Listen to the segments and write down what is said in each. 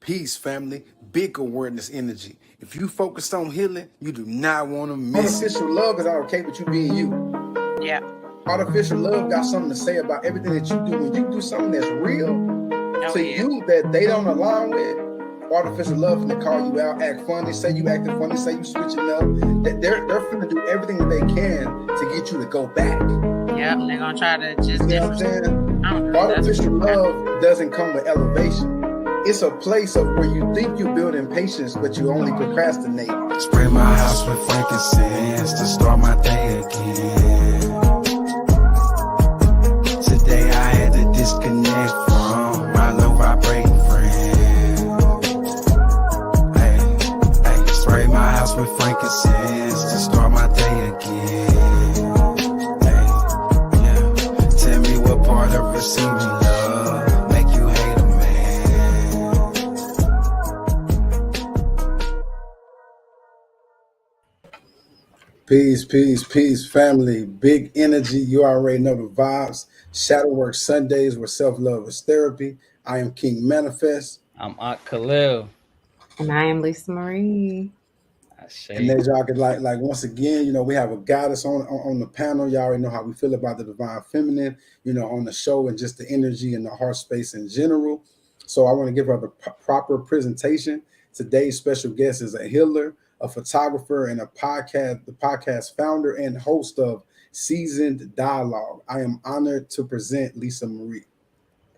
Peace, family. Big awareness energy. If you focused on healing, you do not want to miss it. Artificial love is not okay with you being you. Yeah. Artificial love got something to say about everything that you do. When you do something that's real to you that they don't align with, artificial love to call you out, act funny, say you acting funny, say you switching up. They're finna do everything that they can to get you to go back. Yeah, they're gonna try to just. You know what I'm saying? Artificial love doesn't come with elevation. It's a place of where you think you're building patience, but you only procrastinate. Spray my house with frankincense to start my day again. Today I had to disconnect from my low vibrating friend. Hey, spray my house with frankincense to start my day again. Hey, yeah. Tell me what part of receiving love make you hate a man. Peace, family. Big energy. You already know the vibes. Shadow Work Sundays where self-love is therapy. I am King Manifest. I'm Aunt Khalil. And I am Lisa Marie. And as y'all could like once again, we have a goddess on the panel. Y'all already know how we feel about the divine feminine, on the show and just the energy and the heart space in general. So I want to give her the proper presentation. Today's special guest is a healer, a photographer, and the podcast founder and host of Seasoned Dialogue. I am honored to present Lisa Marie.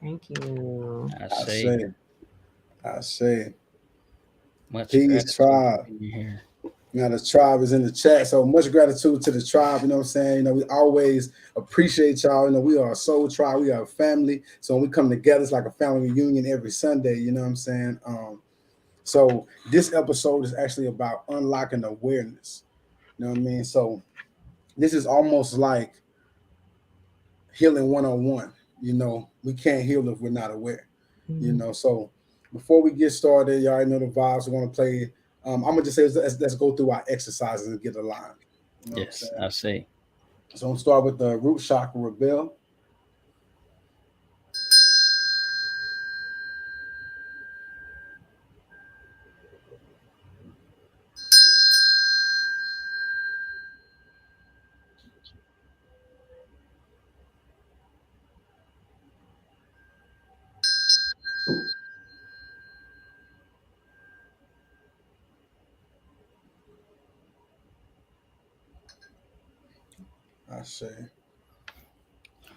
Thank you. I say. Much Peace, tribe. Now the tribe is in the chat, so much gratitude to the tribe. You know what I'm saying? We always appreciate y'all. We are a soul tribe. We are a family. So when we come together, it's like a family reunion every Sunday. You know what I'm saying? So this episode is actually about unlocking awareness. You know what I mean? So this is almost like healing 101. We can't heal if we're not aware. Mm-hmm. So before we get started, y'all already know the vibes. We're gonna play. I'm gonna just say let's go through our exercises and get aligned. Yes, I see. So I'm gonna start with the root chakra rebel.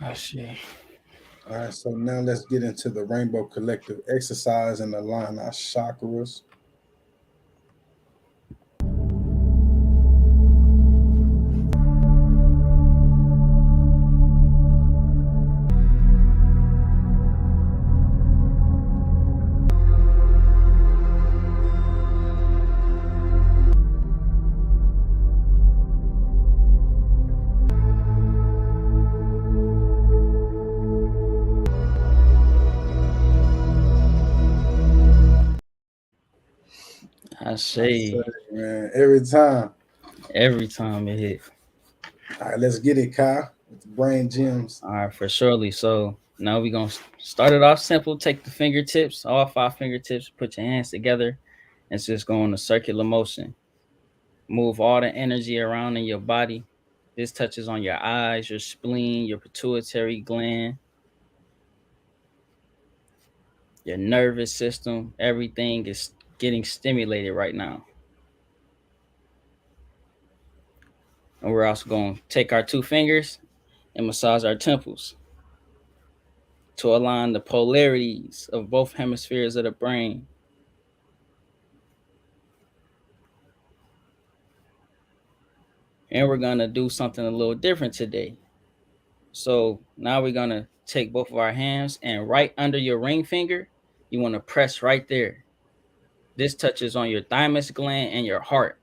I see. All right, so now let's get into the Rainbow Collective exercise and align our chakras. I see. Man, every time it hit. All right, let's get it, Kyle, with the brain gems. All right, for surely. So now we're gonna start it off simple. Take the fingertips, all 5 fingertips, put your hands together, and just go in a circular motion. Move all the energy around in your body. This touches on your eyes, your spleen, your pituitary gland, your nervous system. Everything is getting stimulated right now. And we're also going to take our 2 fingers and massage our temples to align the polarities of both hemispheres of the brain. And we're going to do something a little different today. So now we're going to take both of our hands and right under your ring finger, you want to press right there. This touches on your thymus gland and your heart.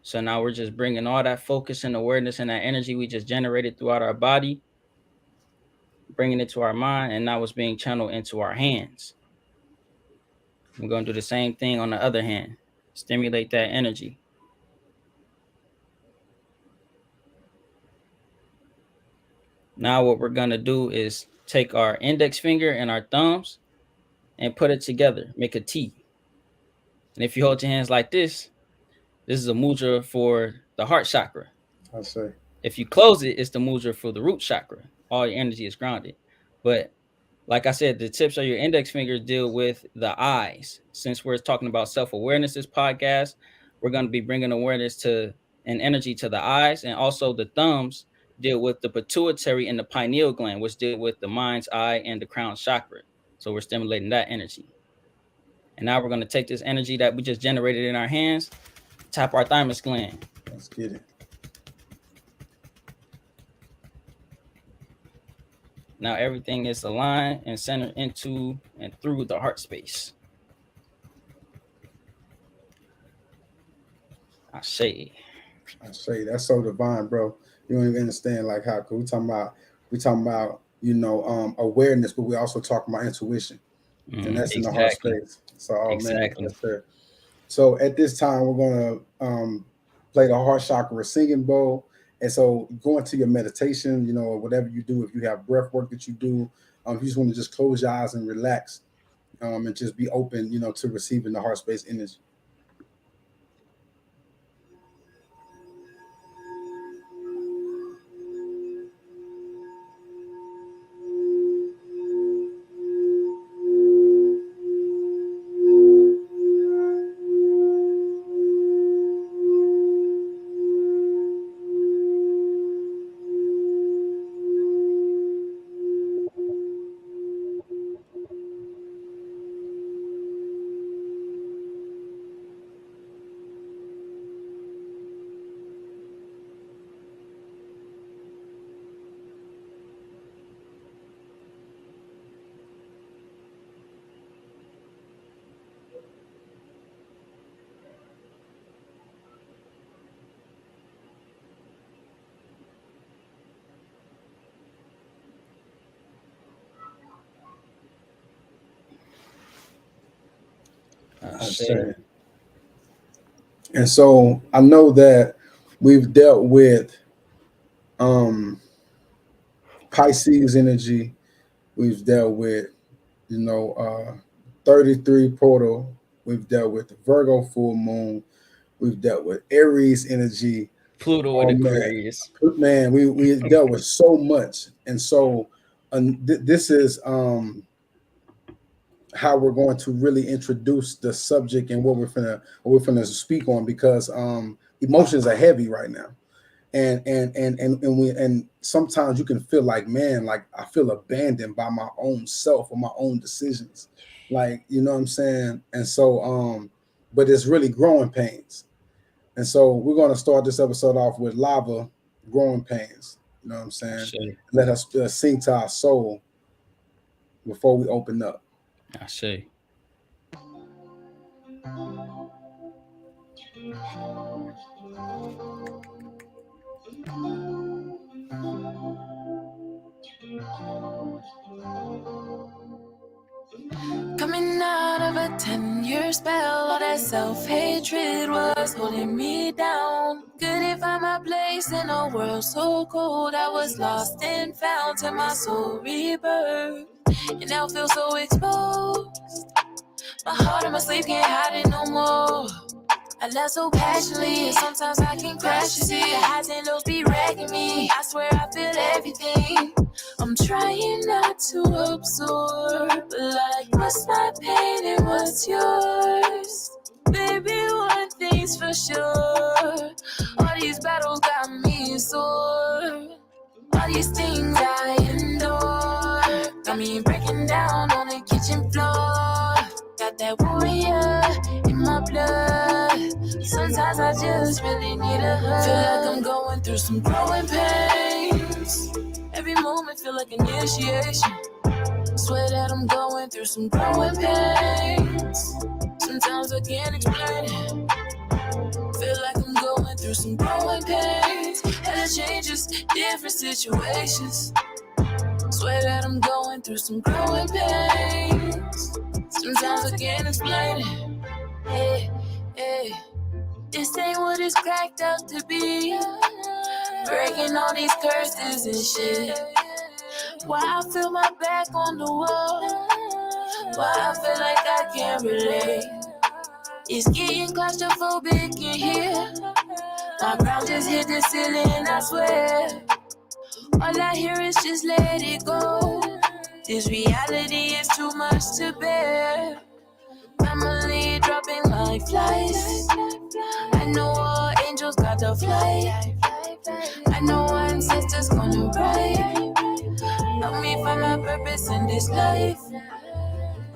So now we're just bringing all that focus and awareness and that energy we just generated throughout our body, bringing it to our mind, and now it's being channeled into our hands. We're going to do the same thing on the other hand. Stimulate that energy. Now what we're going to do is take our index finger and our thumbs and put it together. Make a T. And if you hold your hands like this is a mudra for the heart chakra. I say. If you close it, it's the mudra for the root chakra. All your energy is grounded. But like I said, the tips of your index fingers deal with the eyes. Since we're talking about self-awareness this podcast, we're going to be bringing awareness to and energy to the eyes, and also the thumbs deal with the pituitary and the pineal gland, which deal with the mind's eye and the crown chakra. So we're stimulating that energy. And now we're going to take this energy that we just generated in our hands, tap our thymus gland. Let's get it. Now everything is aligned and centered into and through the heart space. I say That's so divine, bro. You don't even understand like how we talking about awareness, but we also talking about intuition, and that's in the heart space. So exactly. Man, yes, sir. So at this time, we're gonna play the heart chakra singing bowl. And so go into your meditation, or whatever you do, if you have breath work that you do, if you just want to just close your eyes and relax, and just be open, to receiving the heart space energy. And so I know that we've dealt with Pisces energy. We've dealt with 33 portal. We've dealt with the Virgo full moon. We've dealt with Aries energy, Pluto and Aquarius. Man, we dealt with so much, and so this is how we're going to really introduce the subject and what we're gonna speak on, because emotions are heavy right now, and sometimes you can feel like, man, like I feel abandoned by my own self or my own decisions, like, you know what I'm saying. And so but it's really growing pains. And so we're going to start this episode off with lava, growing pains. You know what I'm saying? Let us sing to our soul before we open up. I see. Coming out of a 10-year spell, all that self-hatred was holding me down. Couldn't find my place in a world so cold. I was lost and found till my soul rebirth. And now feel so exposed. My heart and my sleep can't hide it no more. I love so passionately, and sometimes I can crash. You see, the highs and lows be wrecking me. I swear I feel everything. I'm trying not to absorb, but like, what's my pain and what's yours? Baby, one thing's for sure, all these battles got me sore. All these things I endure got me breaking down on the kitchen floor. Got that warrior in my blood. Sometimes I just really need a hug. Feel like I'm going through some growing pains. Every moment feel like initiation. Swear that I'm going through some growing pains. Sometimes I can't explain it. Feel like I'm going through some growing pains. Had to changes, different situations. Swear that I'm going through some growing pains. Sometimes I can't explain it. Hey, hey. This ain't what it's cracked up to be. Breaking all these curses and shit. Why I feel my back on the wall. Why I feel like I can't relate. It's getting claustrophobic in here. My ground just hit the ceiling, I swear. All I hear is just let it go. This reality is too much to bear. Family dropping like flies. I know all angels got to fly. I know ancestors gonna ride. Help me find my purpose in this life.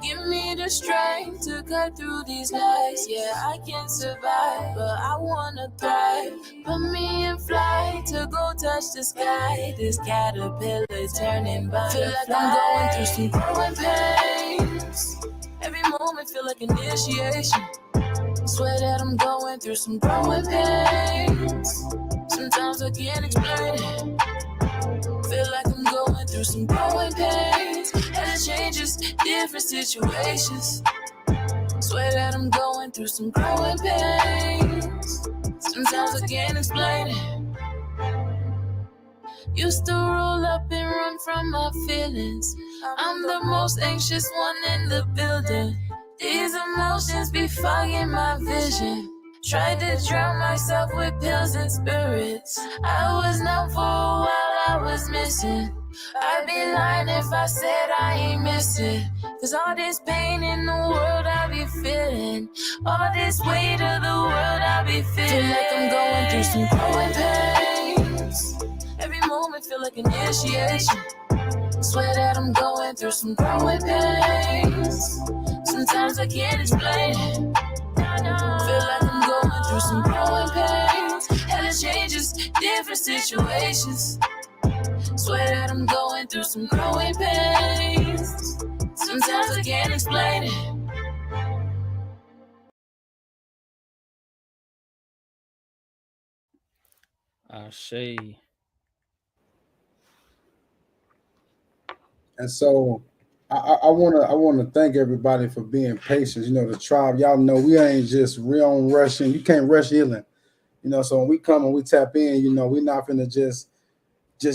Give me the strength to cut through these lies. Yeah, I can survive, but I wanna thrive. Put me in flight to go touch the sky. This caterpillar turning by. Feel like I'm going through some growing pains. Every moment feel like initiation. Swear that I'm going through some growing pains. Sometimes I can't explain it. Feel like I'm going through some growing pains. And it changes, different situations. Swear that I'm going through some growing pains. Sometimes I can't explain it. Used to roll up and run from my feelings. I'm the most anxious one in the building. These emotions be fogging my vision. Tried to drown myself with pills and spirits. I was numb for a while, I was missing. I'd be lying if I said I ain't missing. Cause all this pain in the world I be feeling. All this weight of the world I be feeling. Feel like I'm going through some growing pains. Every moment feel like initiation. Swear that I'm going through some growing pains. Sometimes I can't explain it. Feel like I'm going through some growing pains. And it changes, different situations. Swear that I'm going through some growing pains. Sometimes I can't explain it. Ashe. And so I wanna thank everybody for being patient. You know, the tribe, y'all know we ain't just real rushing. You can't rush healing. You know, so when we come and we tap in, you know, we're not gonna just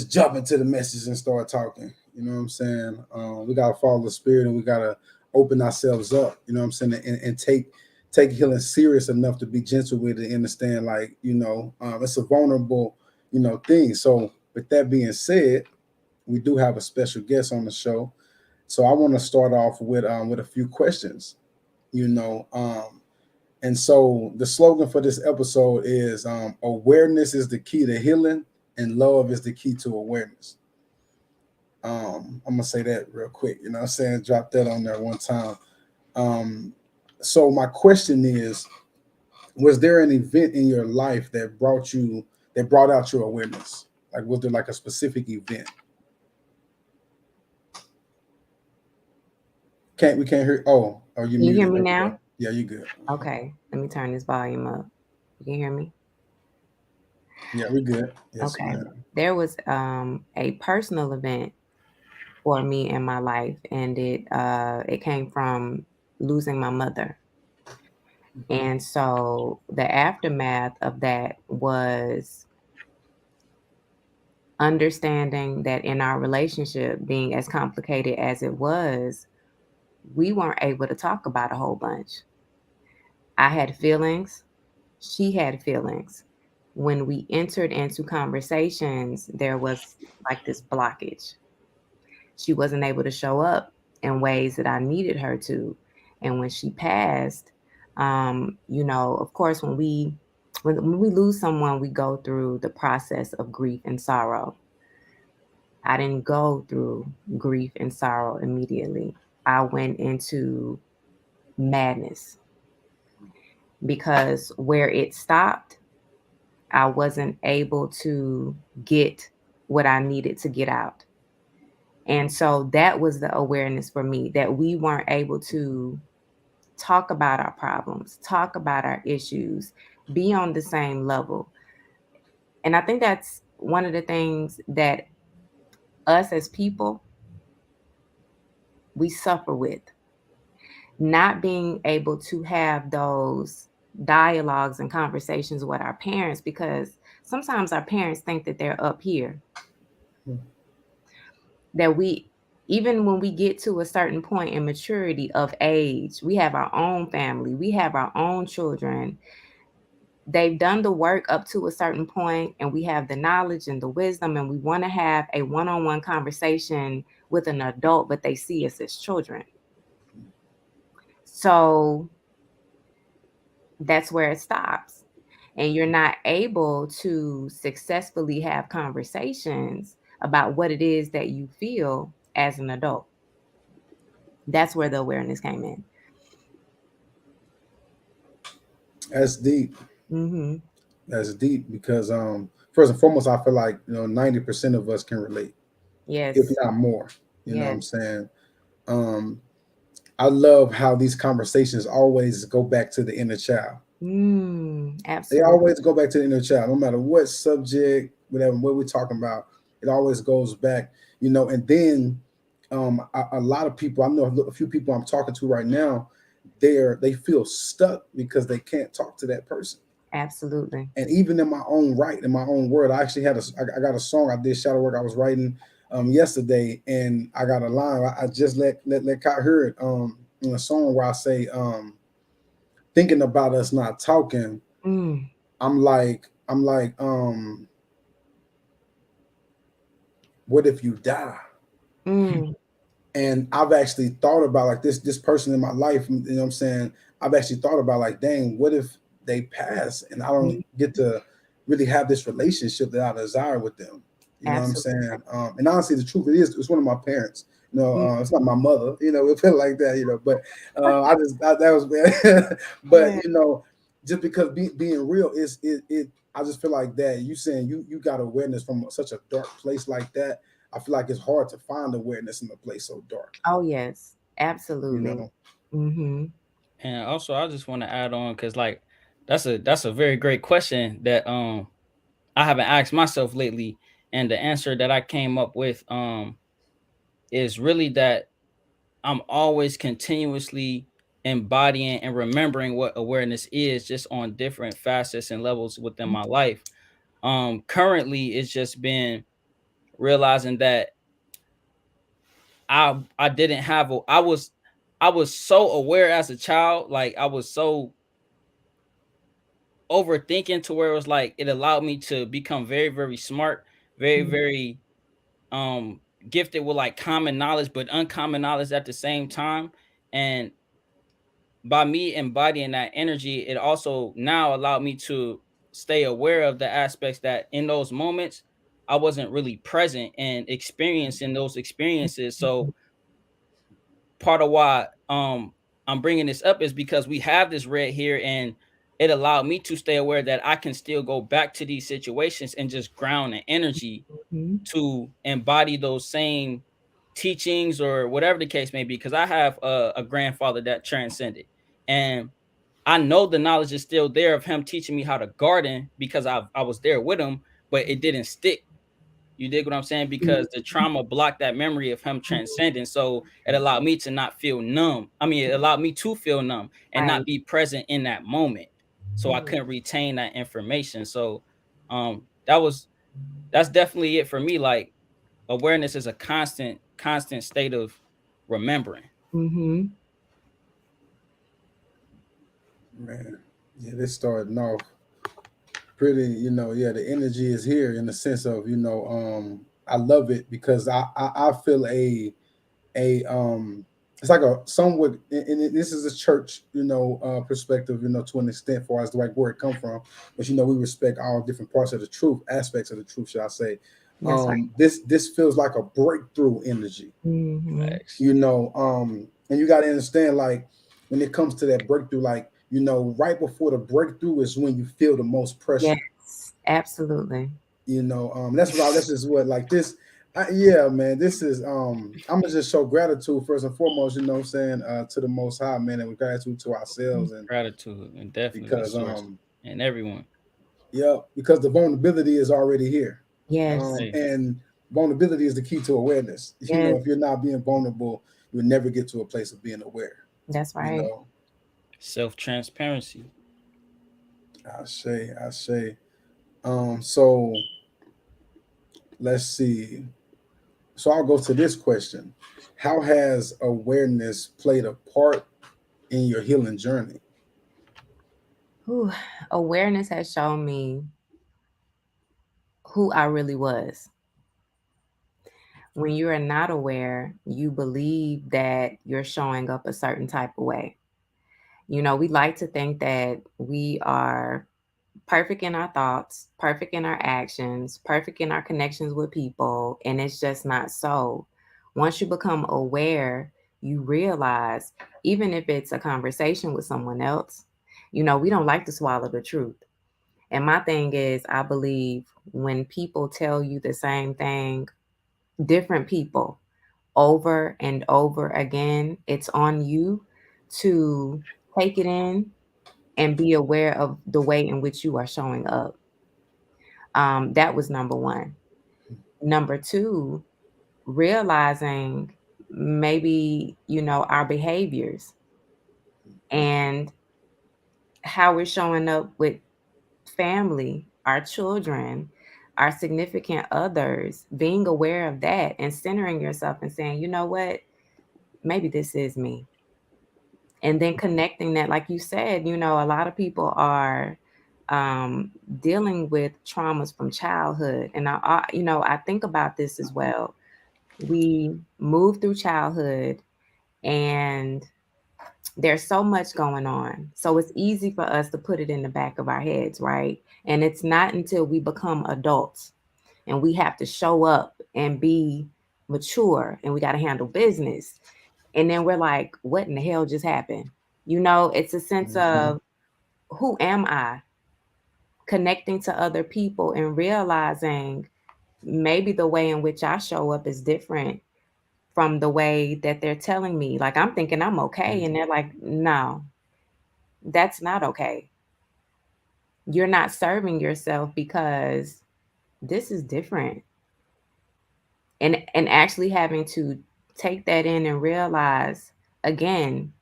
jump into the message and start talking. You know what I'm saying? We gotta follow the spirit and we gotta open ourselves up. You know what I'm saying? And take healing serious enough to be gentle with it and understand, like, you know, it's a vulnerable, you know, thing. So with that being said, we do have a special guest on the show. So I want to start off with a few questions. You know, and so the slogan for this episode is awareness is the key to healing and love is the key to awareness. I'm gonna say that real quick, you know what I'm saying? Drop that on there one time. Um, so my question is, was there an event in your life that brought out your awareness? Like was there like a specific event? We can't hear. Oh, are you Can you muted? hear me now? Yeah, you good. Okay, let me turn this volume up. You can hear me? Yeah, we good. Yes, Okay. ma'am. There was a personal event for me in my life, and it came from losing my mother. And so the aftermath of that was understanding that in our relationship being as complicated as it was, we weren't able to talk about a whole bunch. I had feelings, she had feelings. When we entered into conversations, there was like this blockage. She wasn't able to show up in ways that I needed her to. And when she passed, you know, of course, when we lose someone, we go through the process of grief and sorrow. I didn't go through grief and sorrow immediately. I went into madness because where it stopped, I wasn't able to get what I needed to get out. And so that was the awareness for me, that we weren't able to talk about our problems, talk about our issues, be on the same level. And I think that's one of the things that us as people, we suffer with, not being able to have those dialogues and conversations with our parents, because sometimes our parents think that they're up here, that Even when we get to a certain point in maturity of age, we have our own family, we have our own children. They've done the work up to a certain point, and we have the knowledge and the wisdom, and we want to have a one-on-one conversation with an adult, but they see us as children. So that's where it stops. And you're not able to successfully have conversations about what it is that you feel as an adult. That's where the awareness came in. That's deep. Mm-hmm. That's deep because first and foremost, I feel like 90% of us can relate, if Yes. not more. You know what I'm Yes. saying? Um, I love how these conversations always go back to the inner child. They Absolutely. always go back to the inner child, no matter what subject, whatever, what we're talking about. It always goes back, And then a lot of people, I know a few people I'm talking to right now, they feel stuck because they can't talk to that person. Absolutely. And even in my own right, in my own word, I actually I got a song I did shadow work I was writing yesterday, and I got a line I just let Kai hear it in a song where I say thinking about us not talking. Mm. I'm like what if you die? Mm. And I've actually thought about like this person in my life, what I'm saying? I've actually thought about like, dang, what if they pass and I don't Mm. get to really have this relationship that I desire with them? You know what I'm Absolutely. saying? And honestly, the truth it's one of my parents. Mm. It's not my mother. It felt like that. But that was bad. But Yeah. just because being real is. I just feel like that. You saying you got awareness from such a dark place like that. I feel like it's hard to find awareness in a place so dark. Oh, yes. You Absolutely. know. Mm-hmm. And also, I just want to add on because like that's a very great question that I haven't asked myself lately, and the answer that I came up with is really that I'm always continuously embodying and remembering what awareness is, just on different facets and levels within my life. Currently, it's just been realizing that I didn't have a I was so aware as a child, like I was so overthinking to where it was like it allowed me to become very, very smart, very, Mm-hmm. very gifted with like common knowledge, but uncommon knowledge at the same time. And by me embodying that energy, it also now allowed me to stay aware of the aspects that in those moments I wasn't really present and experiencing those experiences. So part of why I'm bringing this up is because we have this red here, and it allowed me to stay aware that I can still go back to these situations and just ground the energy Mm-hmm. to embody those same teachings or whatever the case may be. Because I have a grandfather that transcended, and I know the knowledge is still there of him teaching me how to garden because I was there with him, but it didn't stick. You dig what I'm saying? Because the trauma blocked that memory of him transcending. So it allowed me to not feel numb. I mean, it allowed me to feel numb and not Right. be present in that moment. So I Mhm. couldn't retain that information. So that's definitely it for me. Like awareness is a constant state of remembering. Mhm. Man, yeah, this starting off pretty. Yeah, the energy is here in the sense of I love it because I feel a it's like a somewhat and this is a church perspective to an extent for us like where it come from, but we respect all different parts of the truth, aspects of the truth, shall I say. That's right. This feels like a breakthrough energy, Mhm. Facts. and you got to understand, like, when it comes to that breakthrough, like, right before the breakthrough is when you feel the most pressure. Yes. Absolutely. That's just what, like, this. Yeah, man, this is I'm gonna just show gratitude first and foremost, what I'm saying, to the most high, man, and with gratitude to ourselves. And Gratitude and definitely the because source and everyone. yeah, because the vulnerability is already here. Yes. Hey, And vulnerability is the key to awareness. Yes. If you're not being vulnerable, you will never get to a place of being aware. That's you right. know self-transparency. I say so let's see. So I'll go to this question: how has awareness played a part in your healing journey? Whew. Awareness has shown me who I really was. When you are not aware, you believe that you're showing up a certain type of way. You know, we like to think that we are perfect in our thoughts, perfect in our actions, perfect in our connections with people, and it's just not so. Once you become aware, you realize, even if it's a conversation with someone else, you know, we don't like to swallow the truth. And my thing is, I believe when people tell you the same thing, different people, over and over again, it's on you to take it in and be aware of the way in which you are showing up. That was number one. Number two, realizing maybe, you know, our behaviors and how we're showing up with family, our children, our significant others, being aware of that and centering yourself and saying, you know what, maybe this is me. And then connecting that, like you said, you know, a lot of people are um, dealing with traumas from childhood. And you know, I think about this as well. We move through childhood and there's so much going on. So it's easy for us to put it in the back of our heads, right? And it's not until we become adults and we have to show up and be mature and we got to handle business. And then we're like, what in the hell just happened? You know, it's a sense Mm-hmm. of who am I? Connecting to other people and realizing maybe the way in which I show up is different from the way that they're telling me. Like I'm thinking I'm okay. And they're like, no, that's not okay. You're not serving yourself because this is different. And actually having to take that in and realize again,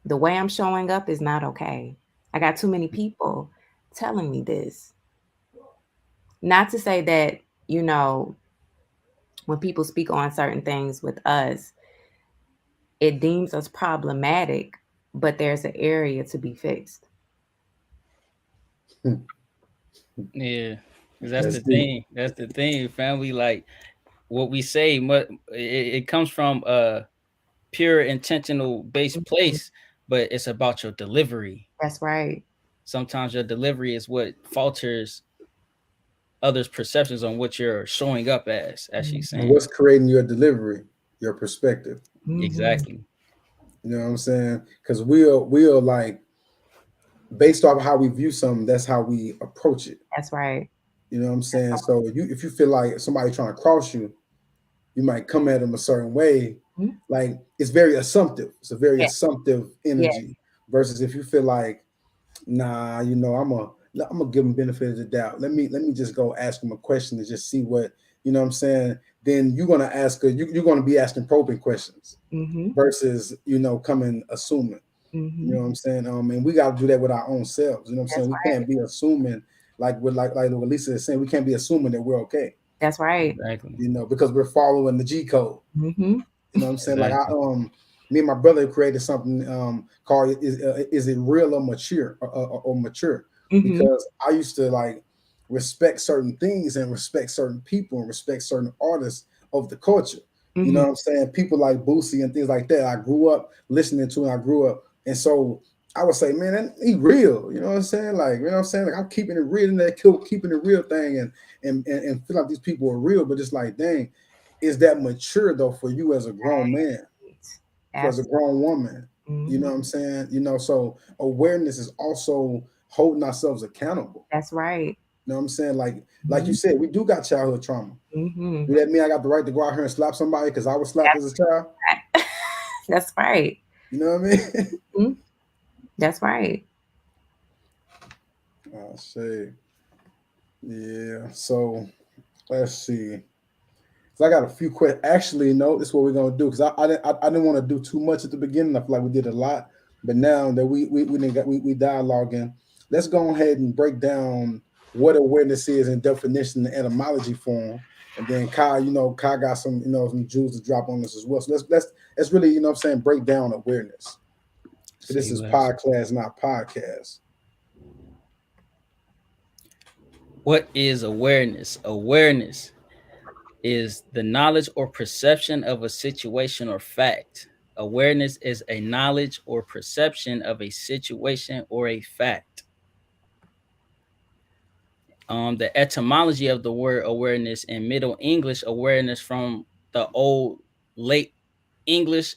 the way I'm showing up is not okay. I got too many people telling me this. Not to say that, you know, when people speak on certain things with us, it deems us problematic, but there's an area to be fixed. Yeah, 'cause that's That's the deep. thing. That's the thing, family. Like what we say, it comes from a pure intentional based Mhm. place, but it's about your delivery. That's right. Sometimes your delivery is what falters others' perceptions on what you're showing up as she's And saying. what's creating your delivery? Your perspective. Mhm. Exactly. You know what I'm saying? Because we'll like based off how we view something, that's how we approach it. That's right. You know what I'm saying? So if you feel like somebody trying to cross you, you might come at them a certain way. Mhm. Like it's very assumptive. It's a very Yeah. assumptive energy Yes. versus if you feel like, nah, you know, I'm gonna give them benefit of the doubt. Let me just go ask them a question to just see what you know what I'm saying. Then you're gonna ask her, you're gonna be asking probing questions Mhm. versus, you know, coming assuming. You know Mhm. what I'm saying? And we gotta do that with our own selves. You know what I'm saying? That's We right. can't be assuming like what Lisa is saying, we can't be assuming that we're okay, That's right. Exactly. you know, because we're following the G code. Mhm. You know what I'm saying? Like I Exactly. me and my brother created something called is it real or mature or mature? Mhm. Because I used to like respect certain things and respect certain people and respect certain artists of the culture. You know Mhm. what I'm saying? People like Boosie and things like that. I grew up listening to and I grew up, and so I would say, man, he real. You know what I'm saying? Like, you know what I'm saying? Like I'm keeping it real in that keeping it real thing, and feel like these people are real, but it's like, dang, is that mature though for you as a grown man, for as a Absolutely. grown woman? You know Mhm. what I'm saying? You know, so awareness is also holding ourselves accountable. That's right. You know what I'm saying? Like you Mhm. said, we do got childhood trauma. Mhm. Do that mean I got the right to go out here and slap somebody because I was slapped as a child? That's right. You know what I mean? Mhm. That's right. I say, yeah. So let's see. So I got a few questions. Actually, no, this is what we're gonna do because I didn't want to do too much at the beginning. I feel like we did a lot, but now that we didn't got we dialoguing, let's go ahead and break down what awareness is in definition and etymology form, And then Kai, Kai got some, some jewels to drop on us as well. So let's really, I'm saying, break down awareness. So this See is what podcast, not podcast. What is awareness? Awareness is the knowledge or perception of a situation or fact. Awareness is a knowledge or perception of a situation or a fact. The etymology of the word awareness in Middle English, awareness from the old late English.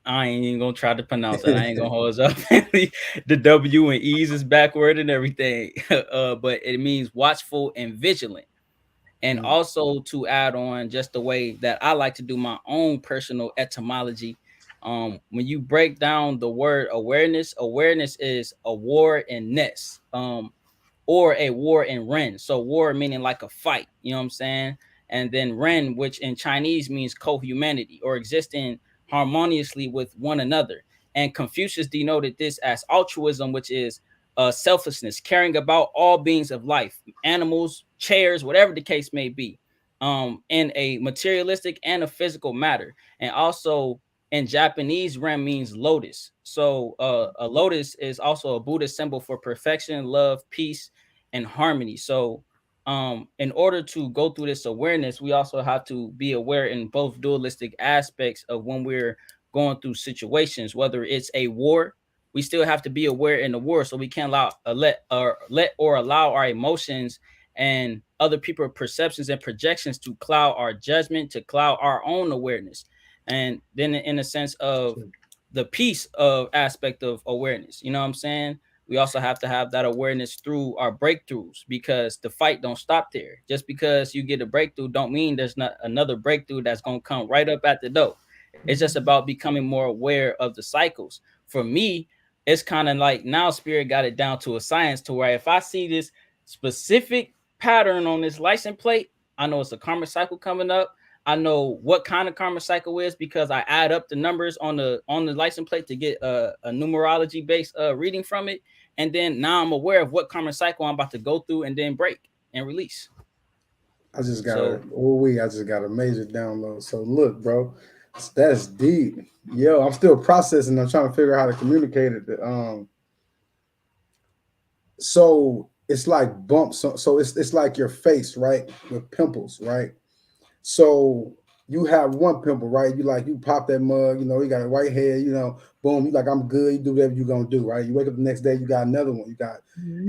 I ain't even gonna try to pronounce it. I ain't gonna hold us up. The W and E's is backward and everything. But it means watchful and vigilant. And also to add on just the way that I like to do my own personal etymology. When you break down the word awareness, awareness is a war in ness. Or a war in Ren. So war meaning like a fight, you know what I'm saying? And then Ren, which in Chinese means co-humanity or existing harmoniously with one another. And Confucius denoted this as altruism, which is selflessness, caring about all beings of life, animals, chairs, whatever the case may be, in a materialistic and a physical matter. And also in Japanese, Ren means lotus. So a lotus is also a Buddhist symbol for perfection, love, peace, and harmony. So in order to go through this awareness, we also have to be aware in both dualistic aspects of when we're going through situations, whether it's a war. We still have to be aware in the war, so we can't let or allow our emotions and other people's perceptions and projections to cloud our judgment, to cloud our own awareness. And then in the sense of the peace of aspect of awareness, you know what I'm saying? We also have to have that awareness through our breakthroughs, because the fight don't stop there. Just because you get a breakthrough don't mean there's not another breakthrough that's going to come right up at the door. It's just about becoming more aware of the cycles. For me, it's kind of like now Spirit got it down to a science, to where if I see this specific pattern on this license plate, I know it's a karma cycle coming up. I know what kind of karma cycle is because I add up the numbers on the license plate to get a numerology based reading from it, and then now I'm aware of what karma cycle I'm about to go through and then break and release. I just got So I just got a major download. So look, bro, that's deep. Yo, I'm still processing. I'm trying to figure out how to communicate it. So it's like bumps. So it's like your face, right, with pimples, right? So you have one pimple, right? You pop that mug, you got a white head, boom, you like, I'm good, you do whatever you're gonna do, right? You wake up the next day, you got another one,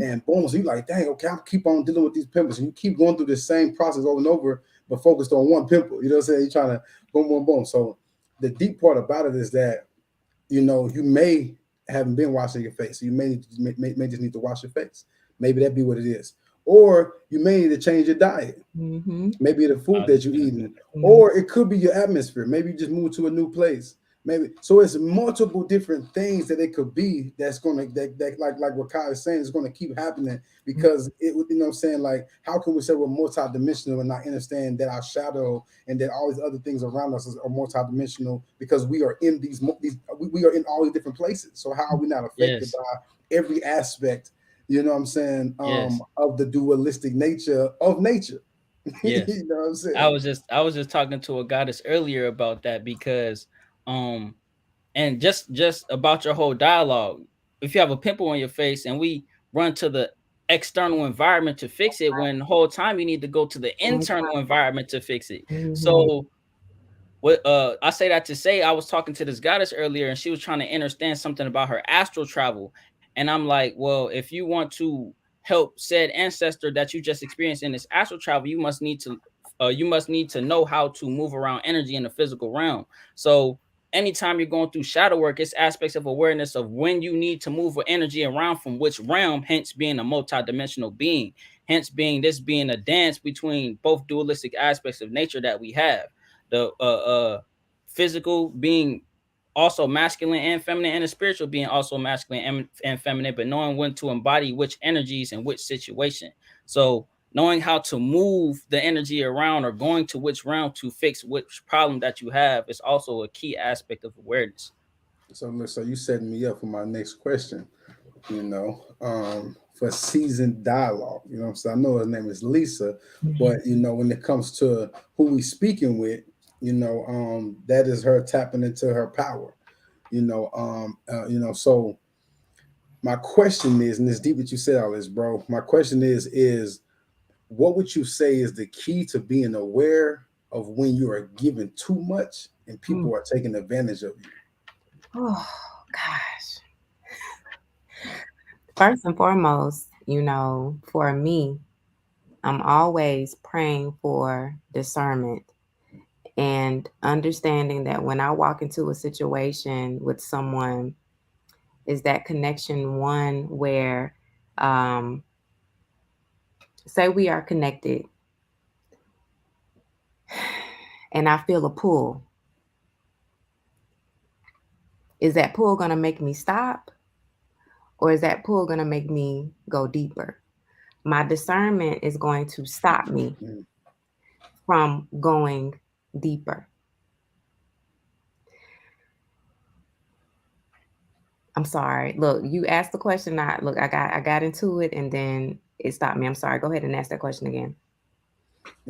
and boom, so you like, dang, okay, I'm keep on dealing with these pimples. And you keep going through the same process over and over, but focused on one pimple. You know what I'm saying? You're trying to boom, boom, boom. So the deep part about it is that, you may haven't been washing your face. So you may just need to wash your face. Maybe that be what it is. Or you may need to change your diet. Maybe the food that you're eating, or it could be your atmosphere. Maybe you just move to a new place. Maybe so it's multiple different things that it could be that's gonna that like what Kai is saying is gonna keep happening, because it, you know what I'm saying, like, how can we say we're multidimensional and not understand that our shadow and that all these other things around us are multidimensional, because we are in we are in all these different places. So how are we not affected yes, by every aspect, you know what I'm saying, yes, of the dualistic nature of nature? yes. You know what I'm I saying? was just talking to a goddess earlier about that, because and just about your whole dialogue. If you have a pimple on your face and we run to the external environment to fix it, when the whole time you need to go to the internal environment to fix it. So what I say that to say, I was talking to this goddess earlier and she was trying to understand something about her astral travel. And I'm like, well, if you want to help said ancestor that you just experienced in this astral travel, you must need to know how to move around energy in the physical realm. So anytime you're going through shadow work, it's aspects of awareness of when you need to move with energy around from which realm, hence being a multidimensional being, hence being a dance between both dualistic aspects of nature that we have. The physical being also masculine and feminine, and the spiritual being also masculine and feminine, but knowing when to embody which energies in which situation. So knowing how to move the energy around or going to which realm to fix which problem that you have is also a key aspect of awareness. So look, so you setting me up for my next question. for seasoned dialogue. You know what I'm saying? I know her name is Lisa, but Mhm. you know, when it comes to who we speaking with, that is her tapping into her power. So my question is, and it's deep that you said all this, bro. My question is what would you say is the key to being aware of when you are giving too much and Mm. people are taking advantage of you? Oh gosh. First and foremost, for me, I'm always praying for discernment and understanding that when I walk into a situation with someone, is that connection one where, um, say we are connected and I feel a pull. Is that pull going to make me stop, or is that pull going to make me go deeper? My discernment is going to stop me Mm. from going deeper. I'm sorry. Look, you asked the question. I got into it and then it stopped me. I'm sorry. Go ahead and ask that question again.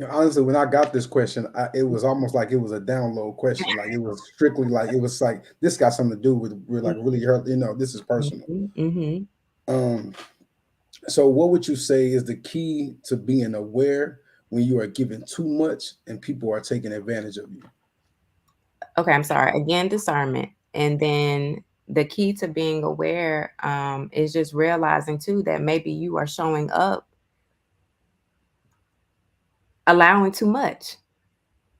Honestly, when I got this question, it was almost like it was a download question. Like it was strictly like it was like this got something to do with like really hurt. This is personal. Mhm, mhm. Um, so what would you say is the key to being aware when you are giving too much and people are taking advantage of you? Okay, I'm sorry. Again, discernment. And then the key to being aware is just realizing too that maybe you are showing up allowing too much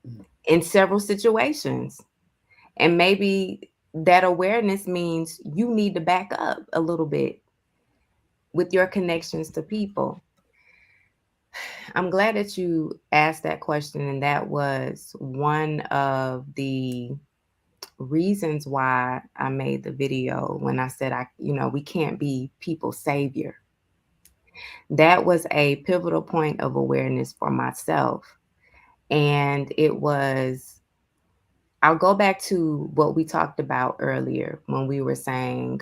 Mm. in several situations. And maybe that awareness means you need to back up a little bit with your connections to people. I'm glad that you asked that question. And that was one of the reasons why I made the video when I said, we can't be people's savior. That was a pivotal point of awareness for myself. And I'll go back to what we talked about earlier when we were saying,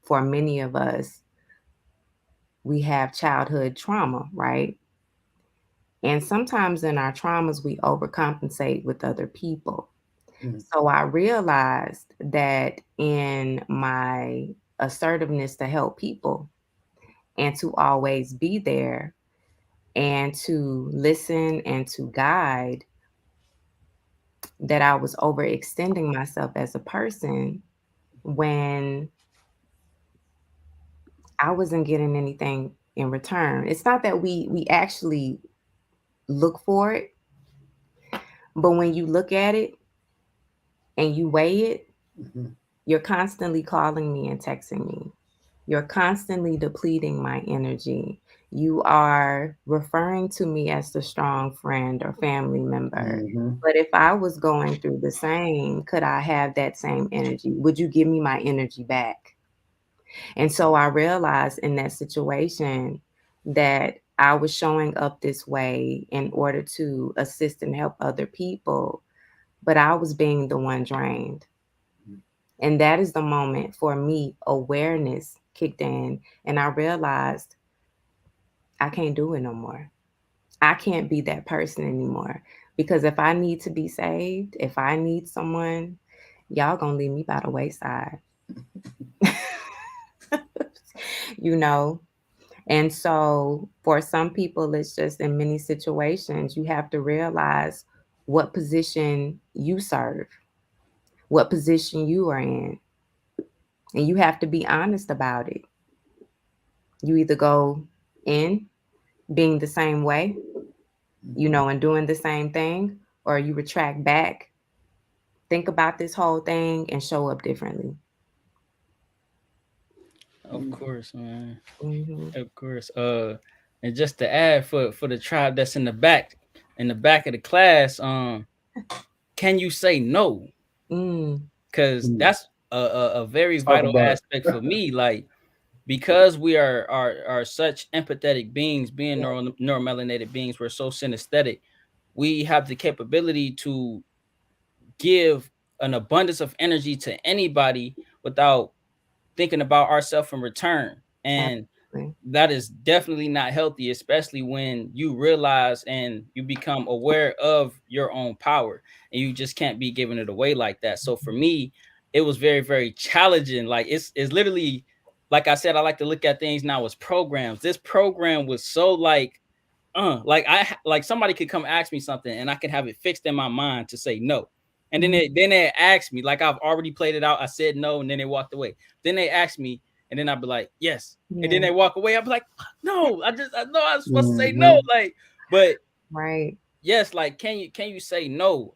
for many of us, we have childhood trauma, right? And sometimes in our traumas, we overcompensate with other people. Mm. So I realized that in my assertiveness to help people and to always be there and to listen and to guide, that I was overextending myself as a person when I wasn't getting anything in return. It's not that we actually look for it, but when you look at it and you weigh it, Mhm. you're constantly calling me and texting me. You're constantly depleting my energy. You are referring to me as the strong friend or family member. Mhm. But if I was going through the same, could I have that same energy? Would you give me my energy back? And so I realized in that situation that I was showing up this way in order to assist and help other people, but I was being the one drained. And that is the moment for me, awareness kicked in. And I realized I can't do it no more. I can't be that person anymore. Because if I need to be saved, if I need someone, y'all gonna leave me by the wayside. you know? And so for some people, it's just in many situations, you have to realize what position you serve, what position you are in. And you have to be honest about it. You either go in being the same way, and doing the same thing, or you retract back, think about this whole thing, and show up differently. Of course, man. Hmm. Of course. And just to add for the tribe that's in the back of the class, can you say no? Mm, Because Mm. that's a very Let's talk vital about aspect for me. Like, because we are such empathetic beings, being yeah, neuromelanated beings, we're so synesthetic. We have the capability to give an abundance of energy to anybody without thinking about ourselves in return. ab- And that is definitely not healthy, especially when you realize and you become aware of your own power, and you just can't be giving it away like that. So for me, it was very, very challenging. Like it's literally, like I said, I like to look at things now as programs. This program was so like like somebody could come ask me something and I could have it fixed in my mind to say no. And then they ask me, like I've already played it out. I said no, and then they walked away. Then they asked me, and then I'd be like, yes. Yeah. And then they walk away. I'd be like, no, I know I was supposed to say no. Like, but right. Yes, like can you say no?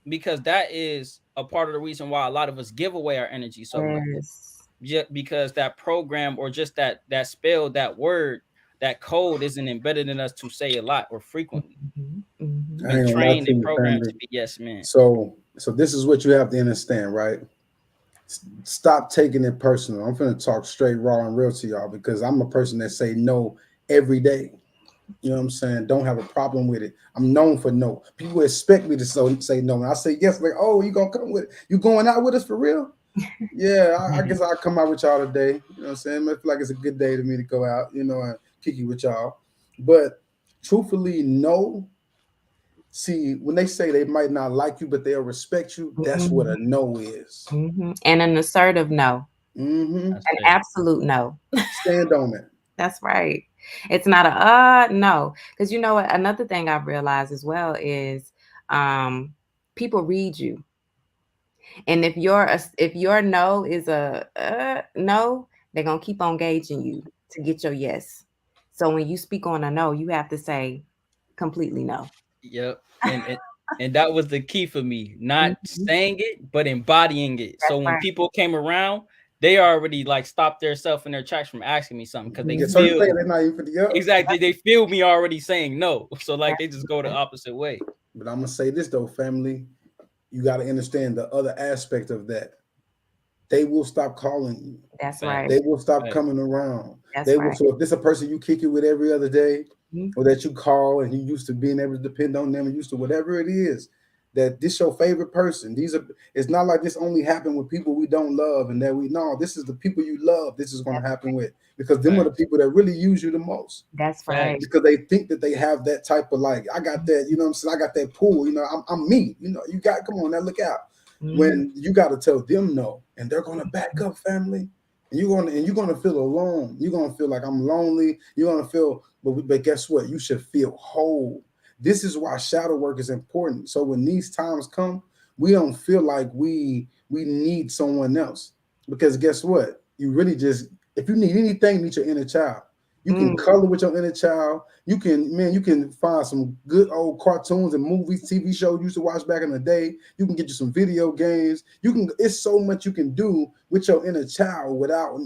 Because that is a part of the reason why a lot of us give away our energy so much. Just because that program or just that spell, that word, that code isn't embedded in us to say a lot or frequently. I ain't gonna lie to you, programmed family. to be yes man. So this is what you have to understand, right? Stop taking it personal. I'm gonna talk straight, raw, and real to y'all because I'm a person that say no every day. You know what I'm saying? Don't have a problem with it. I'm known for no. People expect me to say no. And I say yes, like, oh, you gonna come with it? You going out with us for real? Yeah, I guess I'll come out with y'all today. You know what I'm saying? I feel like it's a good day to me to go out, you know, and kick it with y'all. But truthfully, no. See, when they say they might not like you, but they'll respect you, that's what a no is. And an assertive no. An absolute no. Stand on it. That's right. It's not a no. Because you know what? Another thing I've realized as well is people read you. And if your no is a no, they're gonna keep on gauging you to get your yes. So when you speak on a no, you have to say completely no. Yep. And that was the key for me, not saying it, but embodying it. That's so when people came around, they already like stopped themselves in their tracks from asking me something because they feel they're not even exactly they feel me already saying no. So like they just go the opposite way. But I'm gonna say this though, family, you got to understand the other aspect of that. They will stop calling you. That's right. They will stop coming around. That's they right. will. So if this a person you kick it with every other day, or that you call and you used to being able to depend on them and used to whatever it is, that this your favorite person. It's not like this only happened with people we don't love and that we know. This is the people you love. This is going to happen with because them are the people that really use you the most. That's right. Because they think that they have that type of like, I got that, you know what I'm saying? I got that pool, you know, I'm me, you know, you got, come on now, look out. When you got to tell them no, and they're going to back up, family. And you're going to feel alone. You're going to feel like I'm lonely. You're going to feel, but guess what? You should feel whole. This is why shadow work is important. So when these times come, we don't feel like we need someone else. Because guess what? You really just, if you need anything, meet your inner child. You can color with your inner child. You can find some good old cartoons and movies, TV shows you used to watch back in the day. You can get you some video games. It's so much you can do with your inner child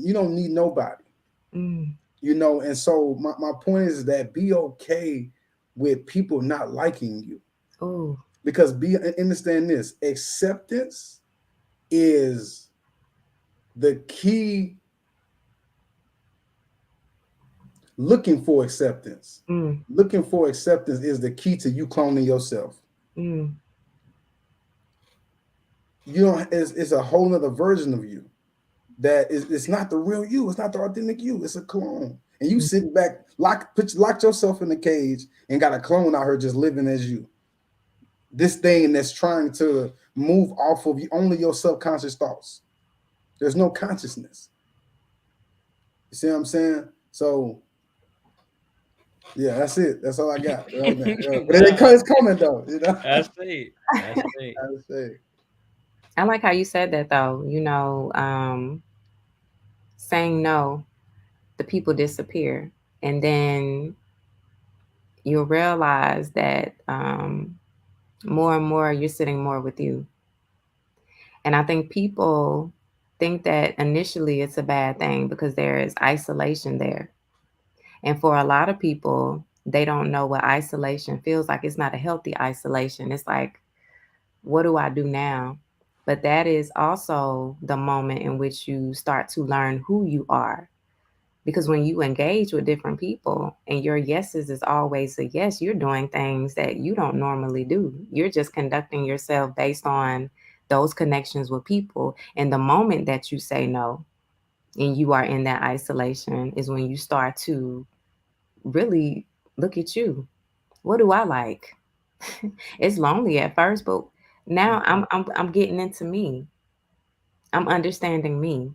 you don't need nobody. You know, and so my point is that be okay with people not liking you. Oh. Because understand this, acceptance is the key. Looking for acceptance. Looking for acceptance is the key to you cloning yourself. You know, it's a whole nother version of you that it's not the real you. It's not the authentic you. It's a clone. And you sitting back, locked yourself in the cage and got a clone out here just living as you. This thing that's trying to move off of you, only your subconscious thoughts. There's no consciousness. You see what I'm saying? So yeah, that's it. That's all I got right now. But it's coming though, you know. That's it. I like how you said that though. You know, saying no, the people disappear, and then you'll realize that more and more you're sitting more with you. And I think people think that initially it's a bad thing because there is isolation there. And for a lot of people, they don't know what isolation feels like. It's not a healthy isolation. It's like, what do I do now? But that is also the moment in which you start to learn who you are. Because when you engage with different people and your yeses is always a yes, you're doing things that you don't normally do. You're just conducting yourself based on those connections with people. And the moment that you say no, and you are in that isolation is when you start to really look at you. What do I like? It's lonely at first, but now I'm getting into me. I'm understanding me.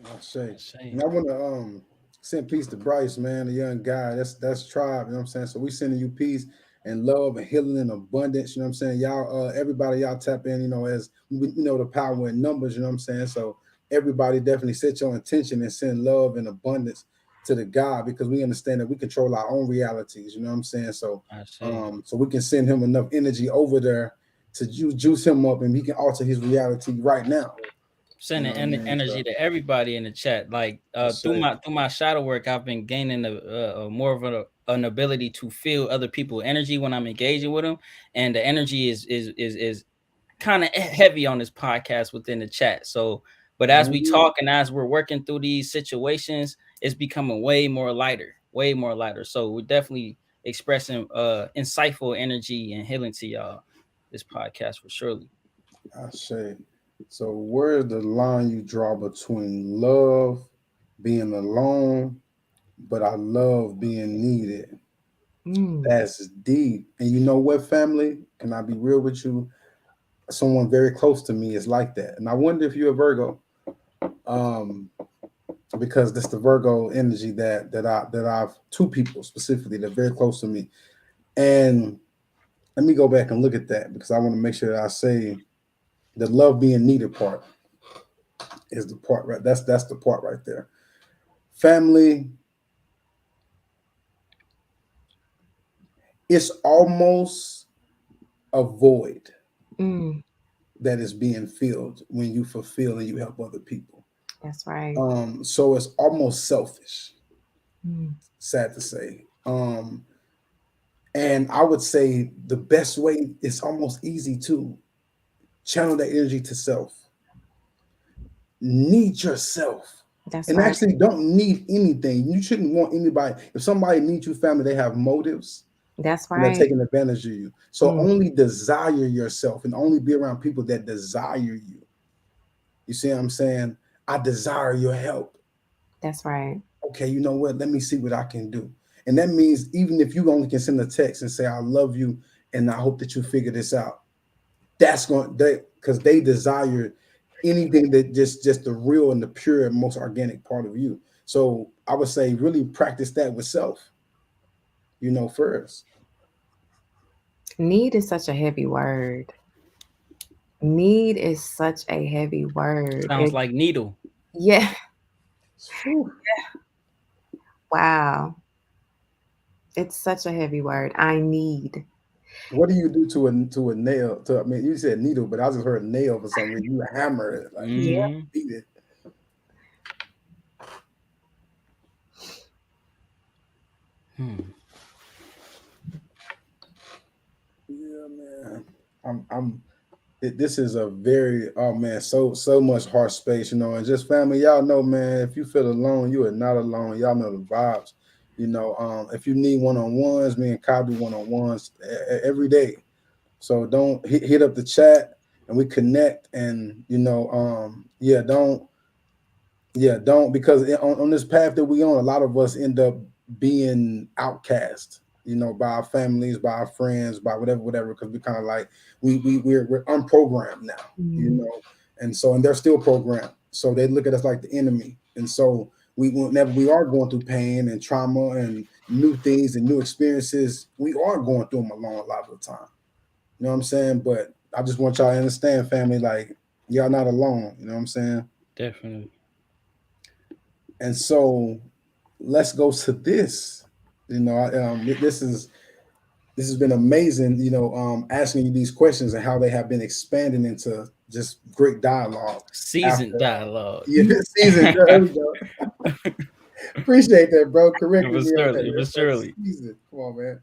I say. I say. And I want to send peace to Bryce, man, the young guy. That's tribe, you know what I'm saying? So we sending you peace and love and healing and abundance, you know what I'm saying? Y'all, everybody, y'all tap in, you know, as we know the power in numbers, you know what I'm saying? So everybody definitely set your intention and send love and abundance to the God, because we understand that we control our own realities, you know what I'm saying? So I say. so we can send him enough energy over there to juice him up, and he can alter his reality right now. You Sending know what I mean? energy So to everybody in the chat. Like I through say. my shadow work, I've been gaining a more of an ability to feel other people's energy when I'm engaging with them, and the energy is kind of heavy on this podcast within the chat. So, but as we Mhm. talk and as we're working through these situations, it's becoming way more lighter, way more lighter. So we're definitely expressing insightful energy and healing to y'all this podcast for surely. I say. So where's the line you draw between love, being alone, but I love being needed? Mm, That's deep. And you know what, family? Can I be real with you? Someone very close to me is like that. And I wonder if you're a Virgo. Um, because that's the Virgo energy that I've two people specifically that are very close to me. And let me go back and look at that, because I want to make sure that I say the love being needed part is the part, right? That's the part right there. Family, it's almost a void mm, that is being filled when you fulfill and you help other people. that's right. So it's almost selfish, Mm, sad to say. And I would say the best way is almost easy to channel that energy to self. Need yourself. that's And right. actually don't need anything. You shouldn't want anybody. If somebody needs you, family, they have motives That's and they're right. taking advantage of you. So Mm, only desire yourself and only be around people that desire you. You see what I'm saying? I desire your help. that's right. Okay, you know what? Let me see what I can do. And that means even if you only can send a text and say, I love you and I hope that you figure this out, that's going they because they desire anything that just the real and the pure and most organic part of you. So I would say really practice that with self, first. Need is such a heavy word. Need is such a heavy word. Sounds like needle. Yeah. Whew. Wow. It's such a heavy word. I need. What do you do to a nail? I mean, you said needle, but I just heard nail for some reason. You hammer it, like you Yeah. Mm-hmm. beat it. Hmm. Yeah, man. I'm this is a very, oh man, so much heart space, and just family, y'all know, man, if you feel alone, you are not alone. Y'all know the vibes. If you need one-on-ones, me and Kyle do one-on-ones every day. So don't hit up the chat and we connect, and yeah, don't, because on this path that we on, a lot of us end up being outcast, by our families, by our friends, by whatever, because we kind of like we're unprogrammed now, you Mm. know, and they're still programmed, so they look at us like the enemy, and so whenever we are going through pain and trauma and new things and new experiences, we are going through them alone a lot of the time. You know what I'm saying? But I just want y'all to understand, family, like y'all not alone. You know what I'm saying? Definitely. And so let's go to this. This has been amazing. Asking you these questions and how they have been expanding into just great dialogue. Seasoned After dialogue. yeah, season. There we go. Appreciate that, bro. It Correcting was me on that. surely. It was That's surely. season. Come on, man.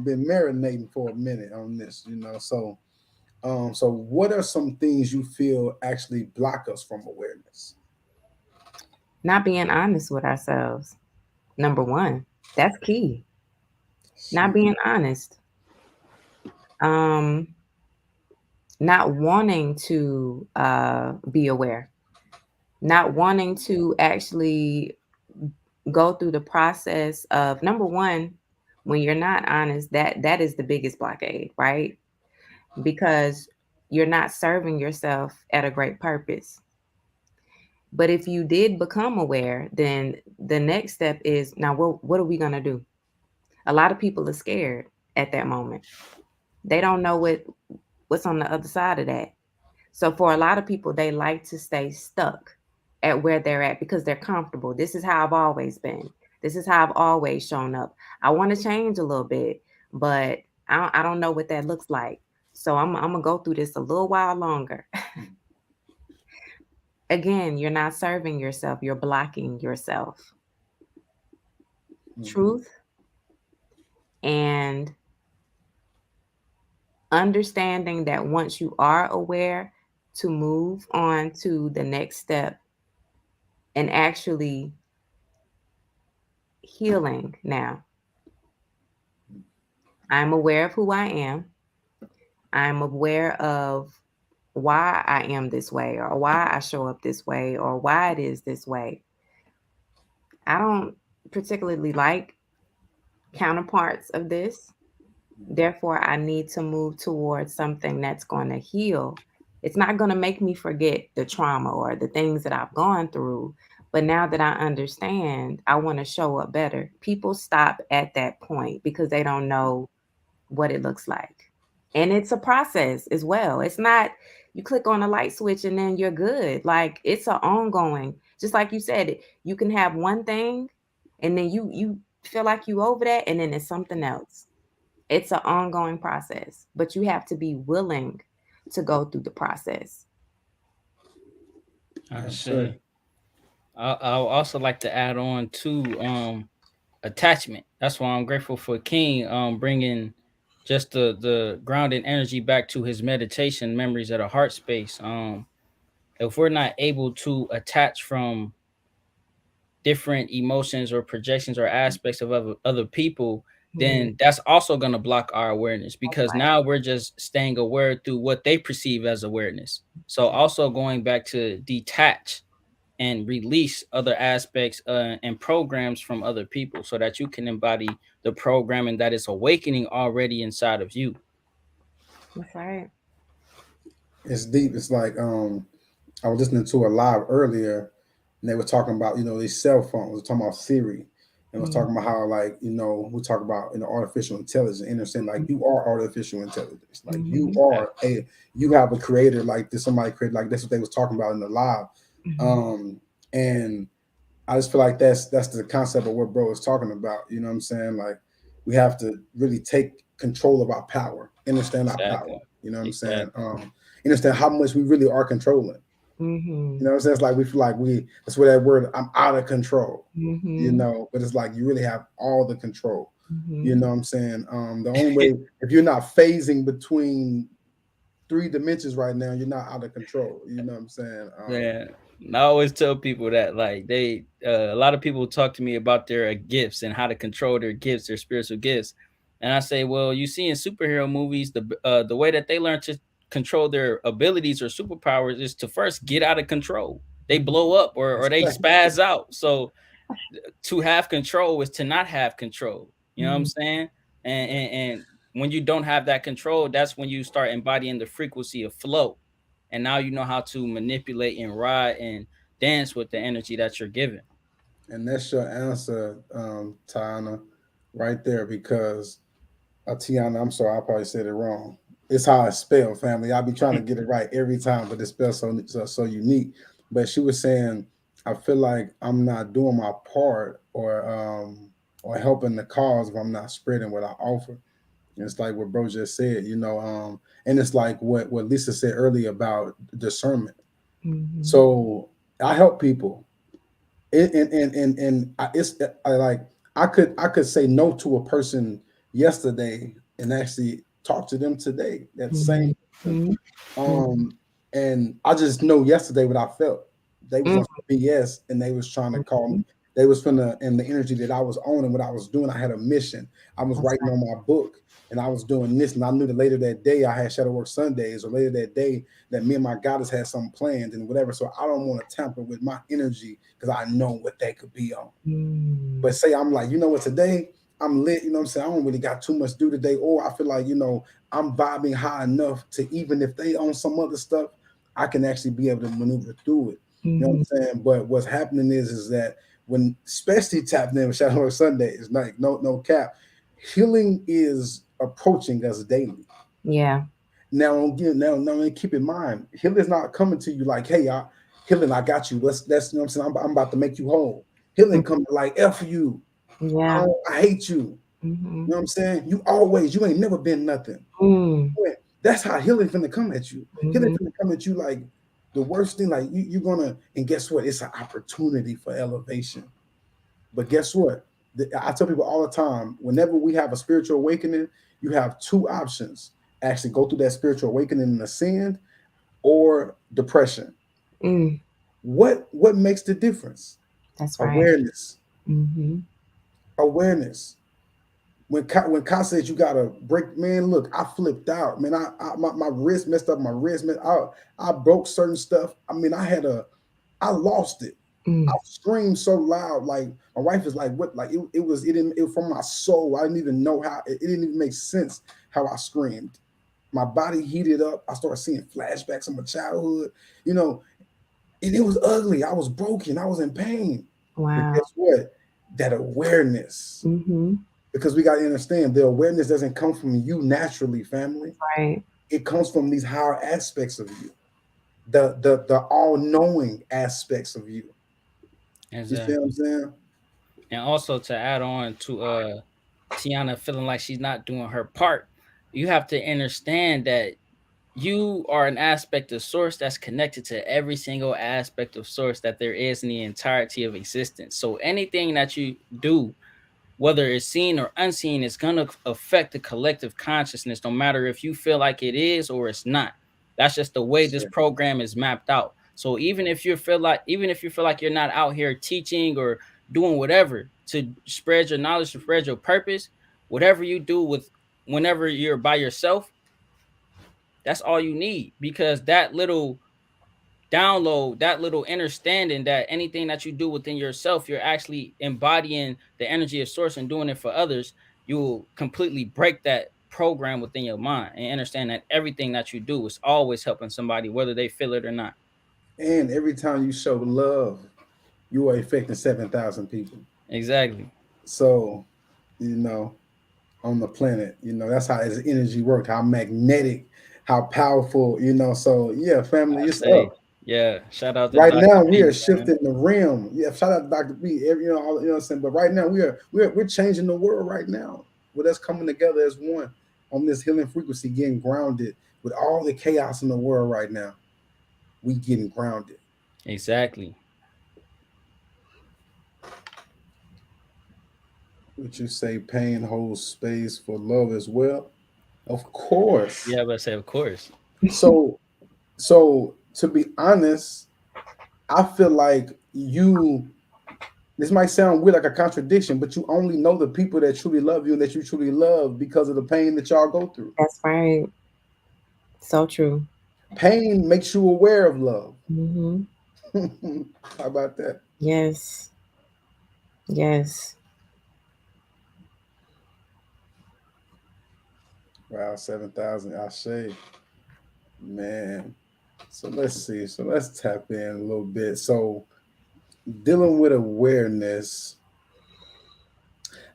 Been marinating for a minute on this. So what are some things you feel actually block us from awareness? Not being honest with ourselves. Number one. That's key. Not Shoot. being honest. Um, not wanting to be aware, not wanting to actually go through the process of, number one, when you're not honest, that is the biggest blockade, right? Because you're not serving yourself at a great purpose. But if you did become aware, then the next step is, now what are we going to do? A lot of people are scared at that moment. They don't know what's on the other side of that. So for a lot of people, they like to stay stuck at where they're at because they're comfortable. This is how I've always been. This is how I've always shown up. I want to change a little bit, but I don't know what that looks like. So I'm going to go through this a little while longer. Again, you're not serving yourself. You're blocking yourself. Truth and understanding that once you are aware, to move on to the next step and actually healing now. I'm aware of who I am. I'm aware of why I am this way or why I show up this way or why it is this way. I don't particularly like counterparts of this. Therefore, I need to move towards something that's going to heal. It's not going to make me forget the trauma or the things that I've gone through. But now that I understand, I want to show up better. People stop at that point because they don't know what it looks like. And it's a process as well. It's not you click on a light switch and then you're good. Like it's an ongoing, just like you said, you can have one thing and then you feel like you over that and then it's something else. It's an ongoing process, but you have to be willing to go through the process. I see. I'll also like to add on to attachment. That's why I'm grateful for King bringing just the grounded energy back to his meditation memories at a heart space. If we're not able to attach from different emotions or projections or aspects of other people, then that's also going to block our awareness because Right. now we're just staying aware through what they perceive as awareness. So also going back to detach and release other aspects and programs from other people so that you can embody the programming that is awakening already inside of you. That's right. It's deep. It's like I was listening to a live earlier, and they were talking about these cell phones. We're talking about Siri, and was talking about how like we talk about artificial intelligence. And they're saying like you are artificial intelligence. Like you have a creator. Like this somebody created. Like that's what they was talking about in the live. And I just feel like that's the concept of what bro is talking about. You know what I'm saying? Like we have to really take control of our power, understand our power. You know what I'm saying? Understand how much we really are controlling. You know what I'm saying? It's like we feel like that's where that word, I'm out of control. But it's like you really have all the control. You know what I'm saying? The only way, if you're not phasing between 3 dimensions right now, you're not out of control. You know what I'm saying? Yeah. I always tell people that like they a lot of people talk to me about their gifts and how to control their gifts, their spiritual gifts. And I say, well, you see in superhero movies, the way that they learn to control their abilities or superpowers is to first get out of control. They blow up or they spaz out. So to have control is to not have control. You know what I'm saying? And when you don't have that control, that's when you start embodying the frequency of flow. And now you know how to manipulate and ride and dance with the energy that you're given. And that's your answer, Tiana, right there. Because Tiana, I'm sorry, I probably said it wrong. It's how it's spelled, family. I'll be trying to get it right every time, but it's spelled so unique. But she was saying, I feel like I'm not doing my part or helping the cause if I'm not spreading what I offer. And it's like what bro just said, and it's like what Lisa said earlier about discernment. So I help people, I could say no to a person yesterday and actually talk to them today. That same person. And I just know yesterday what I felt. They was on BS and they was trying to call me. They was finna, and the energy that I was on and what I was doing, I had a mission. I was That's writing on my book and I was doing this, and I knew that later that day I had Shadow Work Sundays, or later that day that me and my goddess had something planned and whatever. So I don't want to tamper with my energy because I know what they could be on. But say I'm like, you know what, today I'm lit, you know what I'm saying? I don't really got too much to do today, or I feel like, you know, I'm vibing high enough to, even if they own some other stuff, I can actually be able to maneuver through it. You know what I'm saying? But what's happening is that when, especially tapping in with Shadow Work Sunday, is like no cap, healing is approaching us daily. Yeah. Now, keep in mind, healing is not coming to you like, hey, healing, I got you. Let's you know what I'm saying? I'm about to make you whole. Healing coming like, F you. Yeah. I hate you. You know what I'm saying? You ain't never been nothing. That's how healing finna come at you. Healing finna come at you like the worst thing, like you're gonna, and guess what? It's an opportunity for elevation. But guess what? I tell people all the time, whenever we have a spiritual awakening, you have two options. Actually go through that spiritual awakening and ascend, or depression. What makes the difference? That's right. Awareness. Awareness. When Ka said you gotta break, man, look, I flipped out, man. My wrist messed up, my wrist, man. I broke certain stuff. I mean, I lost it. I screamed so loud, like my wife is like, "What?" Like it from my soul. I didn't even know how. It didn't even make sense how I screamed. My body heated up. I started seeing flashbacks of my childhood, you know, and it was ugly. I was broken. I was in pain. Wow. But guess what? That awareness. Because we got to understand, the awareness doesn't come from you naturally, family. Right. It comes from these higher aspects of you, the all-knowing aspects of you. Exactly. You see what I'm saying? And also to add on to Tiana feeling like she's not doing her part, you have to understand that you are an aspect of source that's connected to every single aspect of source that there is in the entirety of existence. So anything that you do, whether it's seen or unseen, is going to affect the collective consciousness, no matter if you feel like it is or it's not. That's just the way this program is mapped out. So even if you feel like you're not out here teaching or doing whatever to spread your knowledge, to spread your purpose, whatever you do with whenever you're by yourself, that's all you need, because that little download, that little understanding that anything that you do within yourself, you're actually embodying the energy of source and doing it for others. You will completely break that program within your mind and understand that everything that you do is always helping somebody, whether they feel it or not. And every time you show love, you are affecting 7,000 people. Exactly. So, you know, on the planet, you know, that's how his energy worked, how magnetic, how powerful, you know. So yeah, family, it's up. Yeah, shout out to Right Dr. now we B, are man. shifting the realm. Yeah, shout out to Dr. B. You know what I'm saying. But right now we're changing the world right now with us coming together as one on this healing frequency, getting grounded with all the chaos in the world right now. We getting grounded. Exactly. Would you say pain holds space for love as well? Of course. Yeah, but I say of course. So to be honest, I feel like this might sound weird, like a contradiction, but you only know the people that truly love you and that you truly love because of the pain that y'all go through. That's right. So true. Pain makes you aware of love. How about that? Yes. Yes. Wow, 7,000 Ashe. Man. So let's see. So let's tap in a little bit. So dealing with awareness.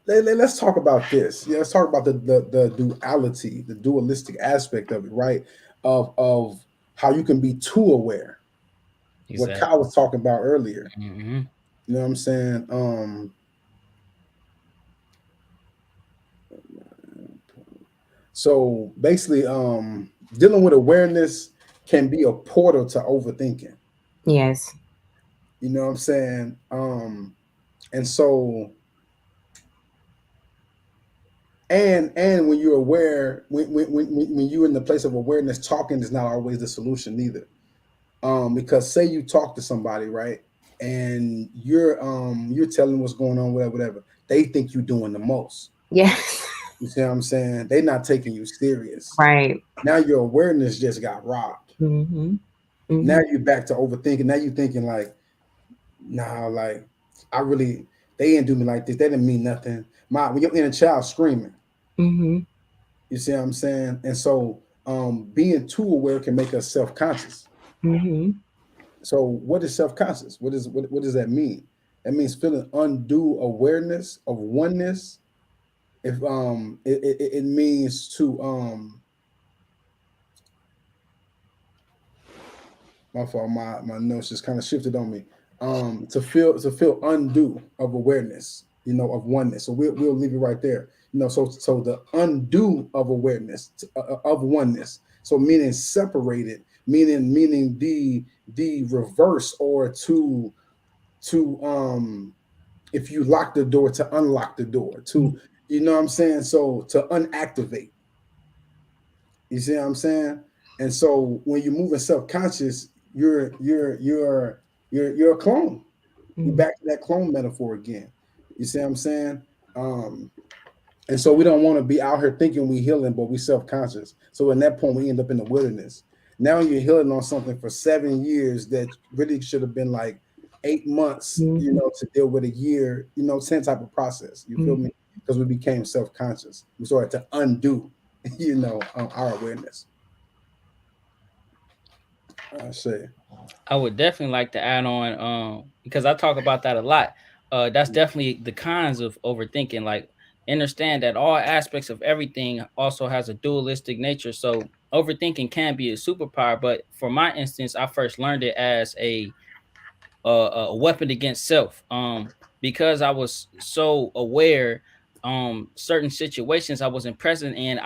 Let's talk about this. Yeah, let's talk about the duality, the dualistic aspect of it, right? Of how you can be too aware. What Kyle was talking about earlier. You know what I'm saying? So basically, dealing with awareness can be a portal to overthinking. Yes. You know what I'm saying? And so and when you're aware, when you're in the place of awareness, talking is not always the solution either. Because say you talk to somebody, right? and you're telling what's going on, whatever. They think you're doing the most. Yes. You see what I'm saying? They're not taking you serious. Right. Now your awareness just got robbed. Mm-hmm. Now Mm-hmm. you're back to overthinking. Now you're thinking like, nah, like I really they didn't do me like this. They didn't mean nothing. When your inner child screaming, Mm-hmm. you see what I'm saying? And so being too aware can make us self-conscious. Mm-hmm. So what is self-conscious? What does that mean? That means feeling undue awareness of oneness. If it means to my fault, my notes just kind of shifted on me. To feel undue of awareness, of oneness. So we'll leave it right there. So the undue of awareness of oneness. So meaning separated, meaning the reverse, or to if you lock the door, to unlock the door, to you know what I'm saying. So to unactivate. You see what I'm saying? And so when you're moving self-conscious, you're a clone. We're Mm-hmm. back to that clone metaphor again. You see what I'm saying? Um, and so we don't want to be out here thinking we healing, but we self-conscious. So in that point, we end up in the wilderness. Now you're healing on something for 7 years that really should have been like 8 months, Mm-hmm. to deal with a year, same type of process. You feel me? Because we became self-conscious. We started to undo, our awareness. I say. I would definitely like to add on, because I talk about that a lot. That's definitely the cons of overthinking. Like, understand that all aspects of everything also has a dualistic nature. So overthinking can be a superpower, but for my instance, I first learned it as a weapon against self. Because I was so aware, certain situations I wasn't present in,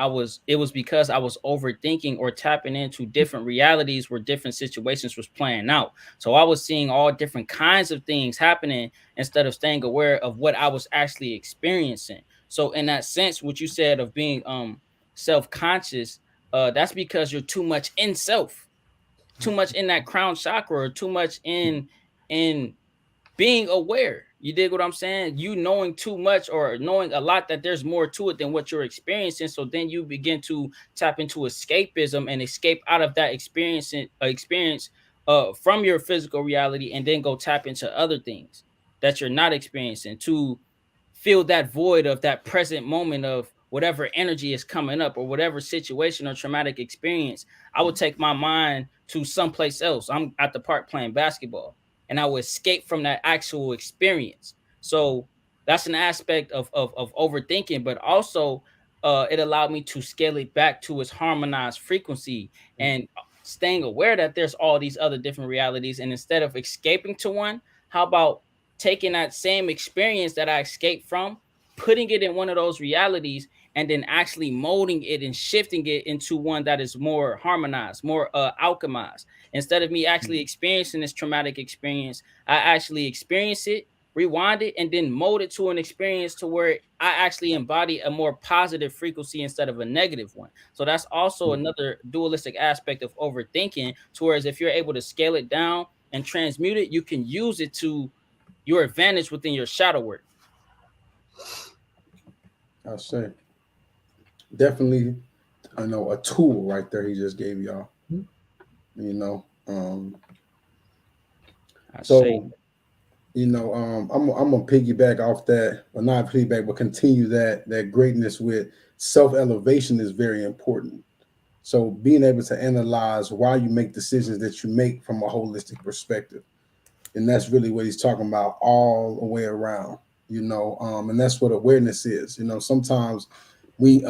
it was because I was overthinking or tapping into different realities where different situations was playing out. So I was seeing all different kinds of things happening instead of staying aware of what I was actually experiencing. So in that sense, what you said of being self-conscious, that's because you're too much in self, too much in that crown chakra, or too much in being aware. You dig what I'm saying? You knowing too much or knowing a lot, that there's more to it than what you're experiencing. So then you begin to tap into escapism and escape out of that experience from your physical reality, and then go tap into other things that you're not experiencing to fill that void of that present moment of whatever energy is coming up, or whatever situation or traumatic experience. I would take my mind to someplace else. I'm at the park playing basketball, and I would escape from that actual experience. So that's an aspect of overthinking, but also it allowed me to scale it back to its harmonized frequency, and staying aware that there's all these other different realities. And instead of escaping to one, how about taking that same experience that I escaped from, putting it in one of those realities, and then actually molding it and shifting it into one that is more harmonized, more alchemized. Instead of me actually experiencing this traumatic experience, I actually experience it, rewind it, and then mold it to an experience to where I actually embody a more positive frequency instead of a negative one. So that's also another dualistic aspect of overthinking. To whereas if you're able to scale it down and transmute it, you can use it to your advantage within your shadow work. I say. Definitely, I know a tool right there he just gave y'all. You know. I say, So I'm gonna piggyback off that, or not piggyback, but continue that greatness with self-elevation is very important. So being able to analyze why you make decisions that you make from a holistic perspective. And that's really what he's talking about all the way around, and that's what awareness is. Sometimes we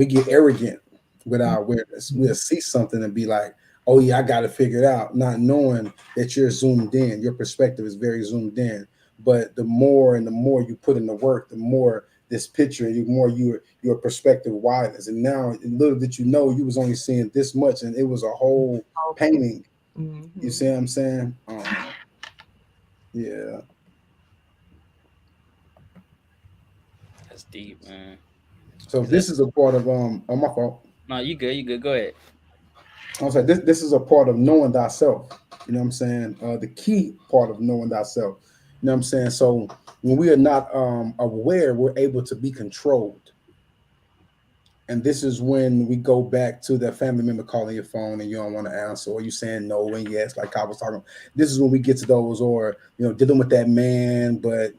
get arrogant with our awareness. We'll see something and be like, oh yeah, I got to figure it out, not knowing that you're zoomed in. Your perspective is very zoomed in. But the more and the more you put in the work, the more this picture, the more your perspective widens. And now, little did you know, you was only seeing this much, and it was a whole painting. You see what I'm saying? Yeah. that's deep, man. So this is a part of oh, my fault. No, you good. You good. Go ahead. I was like, this is a part of knowing thyself. You know what I'm saying? The key part of knowing thyself. You know what I'm saying? So when we are not aware, we're able to be controlled. And this is when we go back to that family member calling your phone and you don't want to answer, or you saying no and yes, like I was talking. This is when we get to those, or dealing with that man, but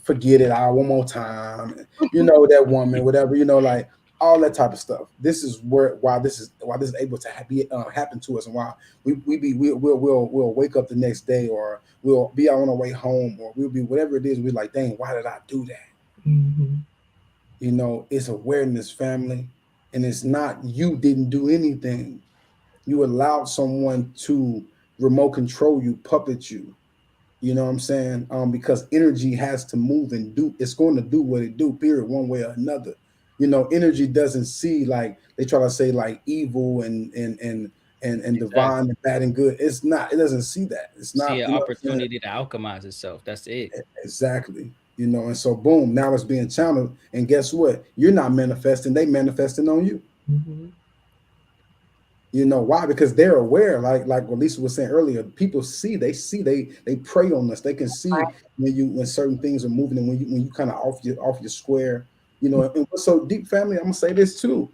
forget it, I one more time. That woman, whatever. Like all that type of stuff. This is why this is able to happen to us, and why we'll wake up the next day, or we'll be on our way home, or we'll be whatever it is. We're like, dang, why did I do that? Mm-hmm. It's awareness, family. And it's not you didn't do anything. You allowed someone to remote control you, puppet you. You know what I'm saying? Because energy has to move and do. It's going to do what it do. Period. One way or another. Energy doesn't see, like they try to say, like evil and divine Exactly. and bad and good. It's not. It doesn't see that. It's See not. an You know what I'm saying? opportunity to alchemize itself. That's it. Exactly. And so boom, now it's being channeled. And guess what? You're not manifesting. They manifesting on you. Mm-hmm. Why? Because they're aware, like what Lisa was saying earlier. People see, they prey on us. They can see when certain things are moving, and when you kind of off your square. And what's so deep, family, I'm gonna say this too,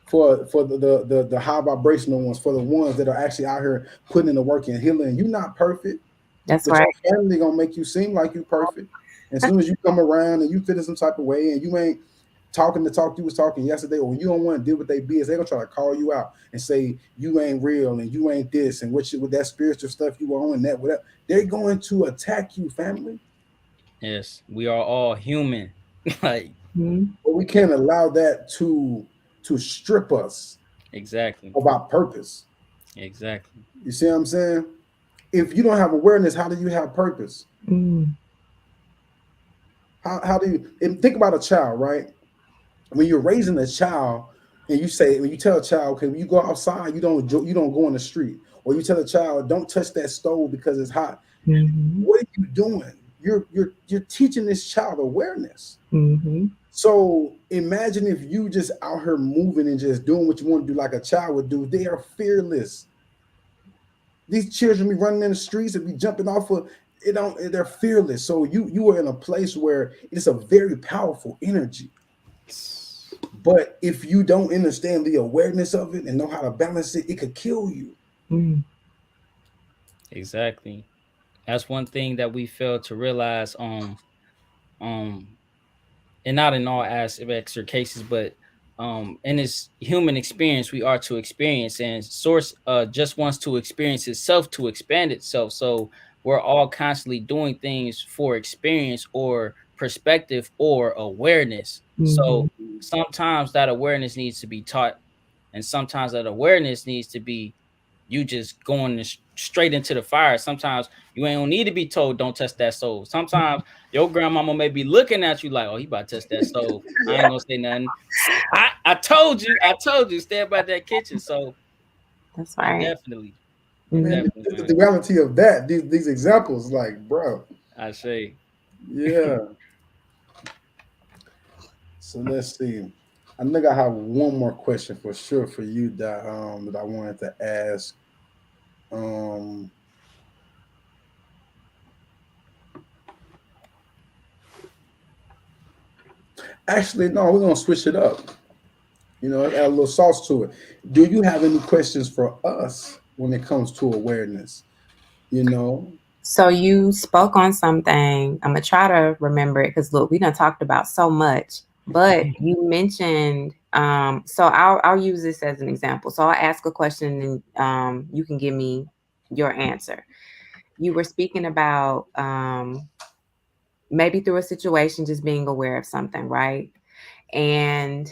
for the high vibrational ones, for the ones that are actually out here putting in the work and healing. You're not perfect, That's but right. your family gonna make you seem like you perfect. And as soon as you come around and you fit in some type of way, and you ain't talking the talk you was talking yesterday, or when you don't want to deal with their BS, they gonna try to call you out and say you ain't real and you ain't this, and with that spiritual stuff you on, and that whatever. They're going to attack you, family. Yes, we are all human. Like, Mm-hmm. But we can't allow that to strip us exactly. of our purpose. Exactly. You see what I'm saying? If you don't have awareness, how do you have purpose? Mm-hmm. How do you, and think about a child, right? When you're raising a child, and when you tell a child, okay, when you go outside, you don't go in the street, or you tell a child, don't touch that stove because it's hot. Mm-hmm. What are you doing? You're teaching this child awareness. Mm-hmm. So imagine if you just out here moving and just doing what you want to do, like a child would do. They are fearless. These children be running in the streets and be jumping off of it. Don't They're fearless. So you are in a place where it's a very powerful energy. But if you don't understand the awareness of it and know how to balance it, it could kill you. Mm-hmm. Exactly. That's one thing that we fail to realize. Um, and not in all aspects or cases, but in this human experience, we are to experience, and source just wants to experience itself to expand itself. So we're all constantly doing things for experience or perspective or awareness. So sometimes that awareness needs to be taught, and sometimes that awareness needs to be you just going straight into the fire. Sometimes you ain't don't need to be told don't touch that stove. Sometimes your grandmama may be looking at you like, oh, he about to touch that stove. I ain't gonna say nothing. I told you, stay about that kitchen. So That's most right. definitely, most Mm-hmm. Man, definitely, the man. reality of that, these examples, like, bro, I say, yeah. So let's see. I think I have one more question for sure for you that I wanted to ask. Um, Actually, no, we're gonna switch it up. Add a little sauce to it. Do you have any questions for us when it comes to awareness? You know, So you spoke on something. I'm gonna try to remember it because look, we done talked about so much. But you mentioned, so I'll use this as an example. So I'll ask a question and you can give me your answer. You were speaking about maybe through a situation, just being aware of something, right? And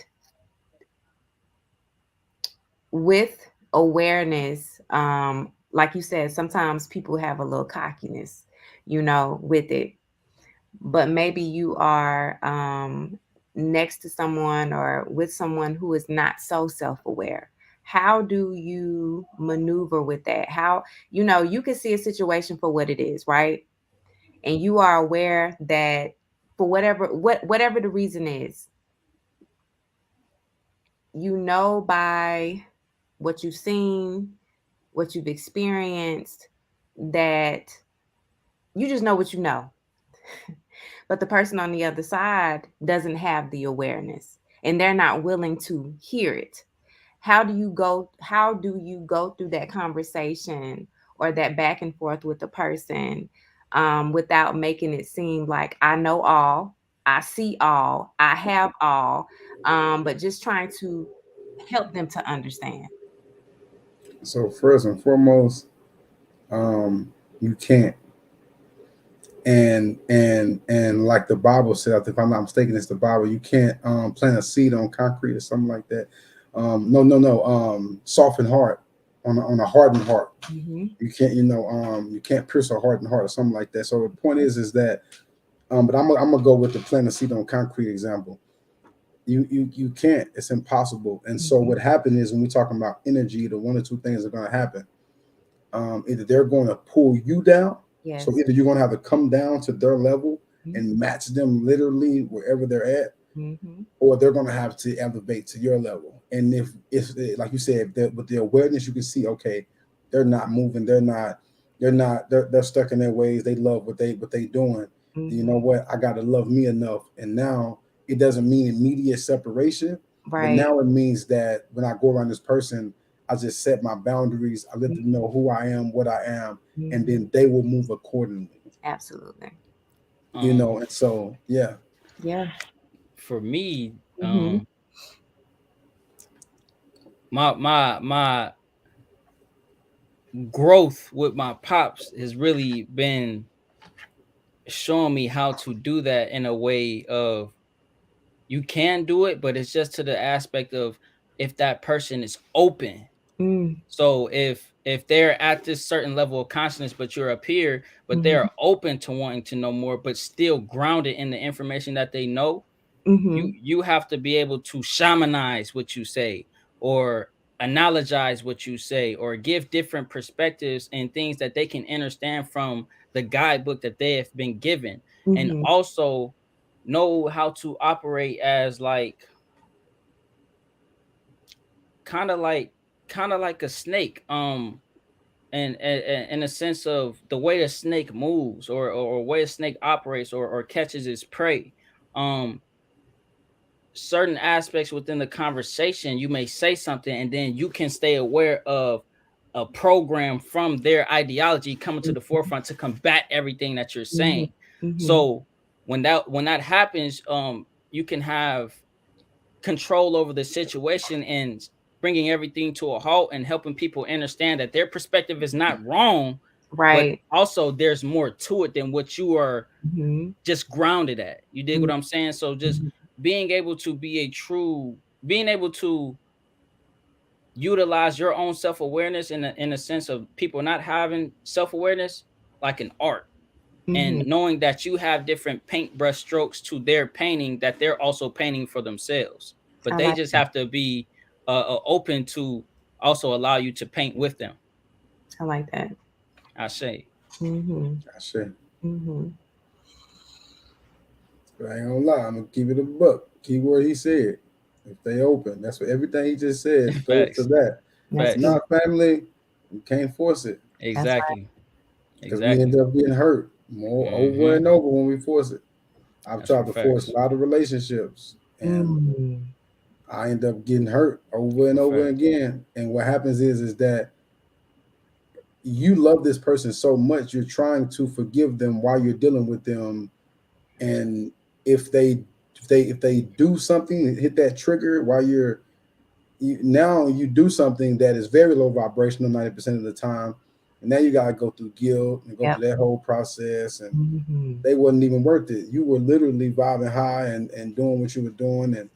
with awareness, like you said, sometimes people have a little cockiness, with it. But maybe you are next to someone or with someone who is not so self-aware. How do you maneuver with that? How, you can see a situation for what it is, right? And you are aware that for whatever the reason is, by what you've seen, what you've experienced, that you just know what you know. But the person on the other side doesn't have the awareness and they're not willing to hear it. How do you go through that conversation or that back and forth with the person, without making it seem like I know all, I see all, I have all, but just trying to help them to understand. So first and foremost, you can't. And like the Bible said, if I'm not mistaken, it's the Bible. You can't plant a seed on concrete or something like that. No. Soften heart on a hardened heart. Mm-hmm. You can't, you can't pierce a hardened heart or something like that. So the point is that, but I'm gonna go with the plant a seed on concrete example. You can't. It's impossible. And so what happened is when we're talking about energy, the one or two things are gonna happen. Either they're going to pull you down. Yes. So either you're going to have to come down to their level Mhm. and match them literally wherever they're at, Mm-hmm. or they're going to have to elevate to your level. And if like you said, with the awareness, you can see, okay, they're not moving, they're stuck in their ways. They love what they doing. You know Mm-hmm. what? I got to love me enough. And now it doesn't mean immediate separation, but Right. now it means that when I go around this person, I just set my boundaries. I let them know who I am, what I am, and Mm-hmm. then they will move accordingly. Absolutely. And so yeah. Yeah. For me, Mm-hmm. my growth with my pops has really been showing me how to do that in a way of you can do it, but it's just to the aspect of if that person is open. Mm-hmm. So if they're at this certain level of consciousness, but you're up here, but Mm-hmm. they're open to wanting to know more, but still grounded in the information that they know, Mm-hmm. you have to be able to shamanize what you say, or analogize what you say, or give different perspectives and things that they can understand from the guidebook that they have been given. And Mm-hmm. also know how to operate as like kind of like kind of like a snake, and in a sense of the way a snake moves, or way a snake operates, or catches its prey. um Certain aspects within the conversation, you may say something and then you can stay aware of a program from their ideology coming to the forefront to combat everything that you're Mm-hmm. saying. Mm-hmm. So when that happens, you can have control over the situation and bringing everything to a halt and helping people understand that their perspective is not wrong, but Right. also there's more to it than what you are Mm-hmm. just grounded at. You dig what I'm saying? So just Mm-hmm. being able to being able to utilize your own self-awareness in a sense of people not having self-awareness, like an art, and Mm-hmm. knowing that you have different paintbrush strokes to their painting that they're also painting for themselves, but I they like just that. have to be open to also allow you to paint with them. I like that. I say. Mm-hmm. I say, Mm-hmm. but I ain't gonna lie, I'm gonna keep it a buck. Keyword he said. If they open, that's what everything he just said goes to Facts. that. That's If Facts. good. not family, you can't force it That's right. Exactly. because we end Exactly. up getting hurt more over Hmm. and over when we force it. I've That's for tried to force a facts. lot of relationships and Mm-hmm. I end up getting hurt over and For over facts. again. And what happens is that you love this person so much, you're trying to forgive them while you're dealing with them. And if they do something, hit that trigger while now you do something that is very low vibrational 90% of the time. And now you gotta go through guilt and go Yep. through that whole process. And Mm-hmm. they wasn't even worth it. You were literally vibing high and doing what you were doing. And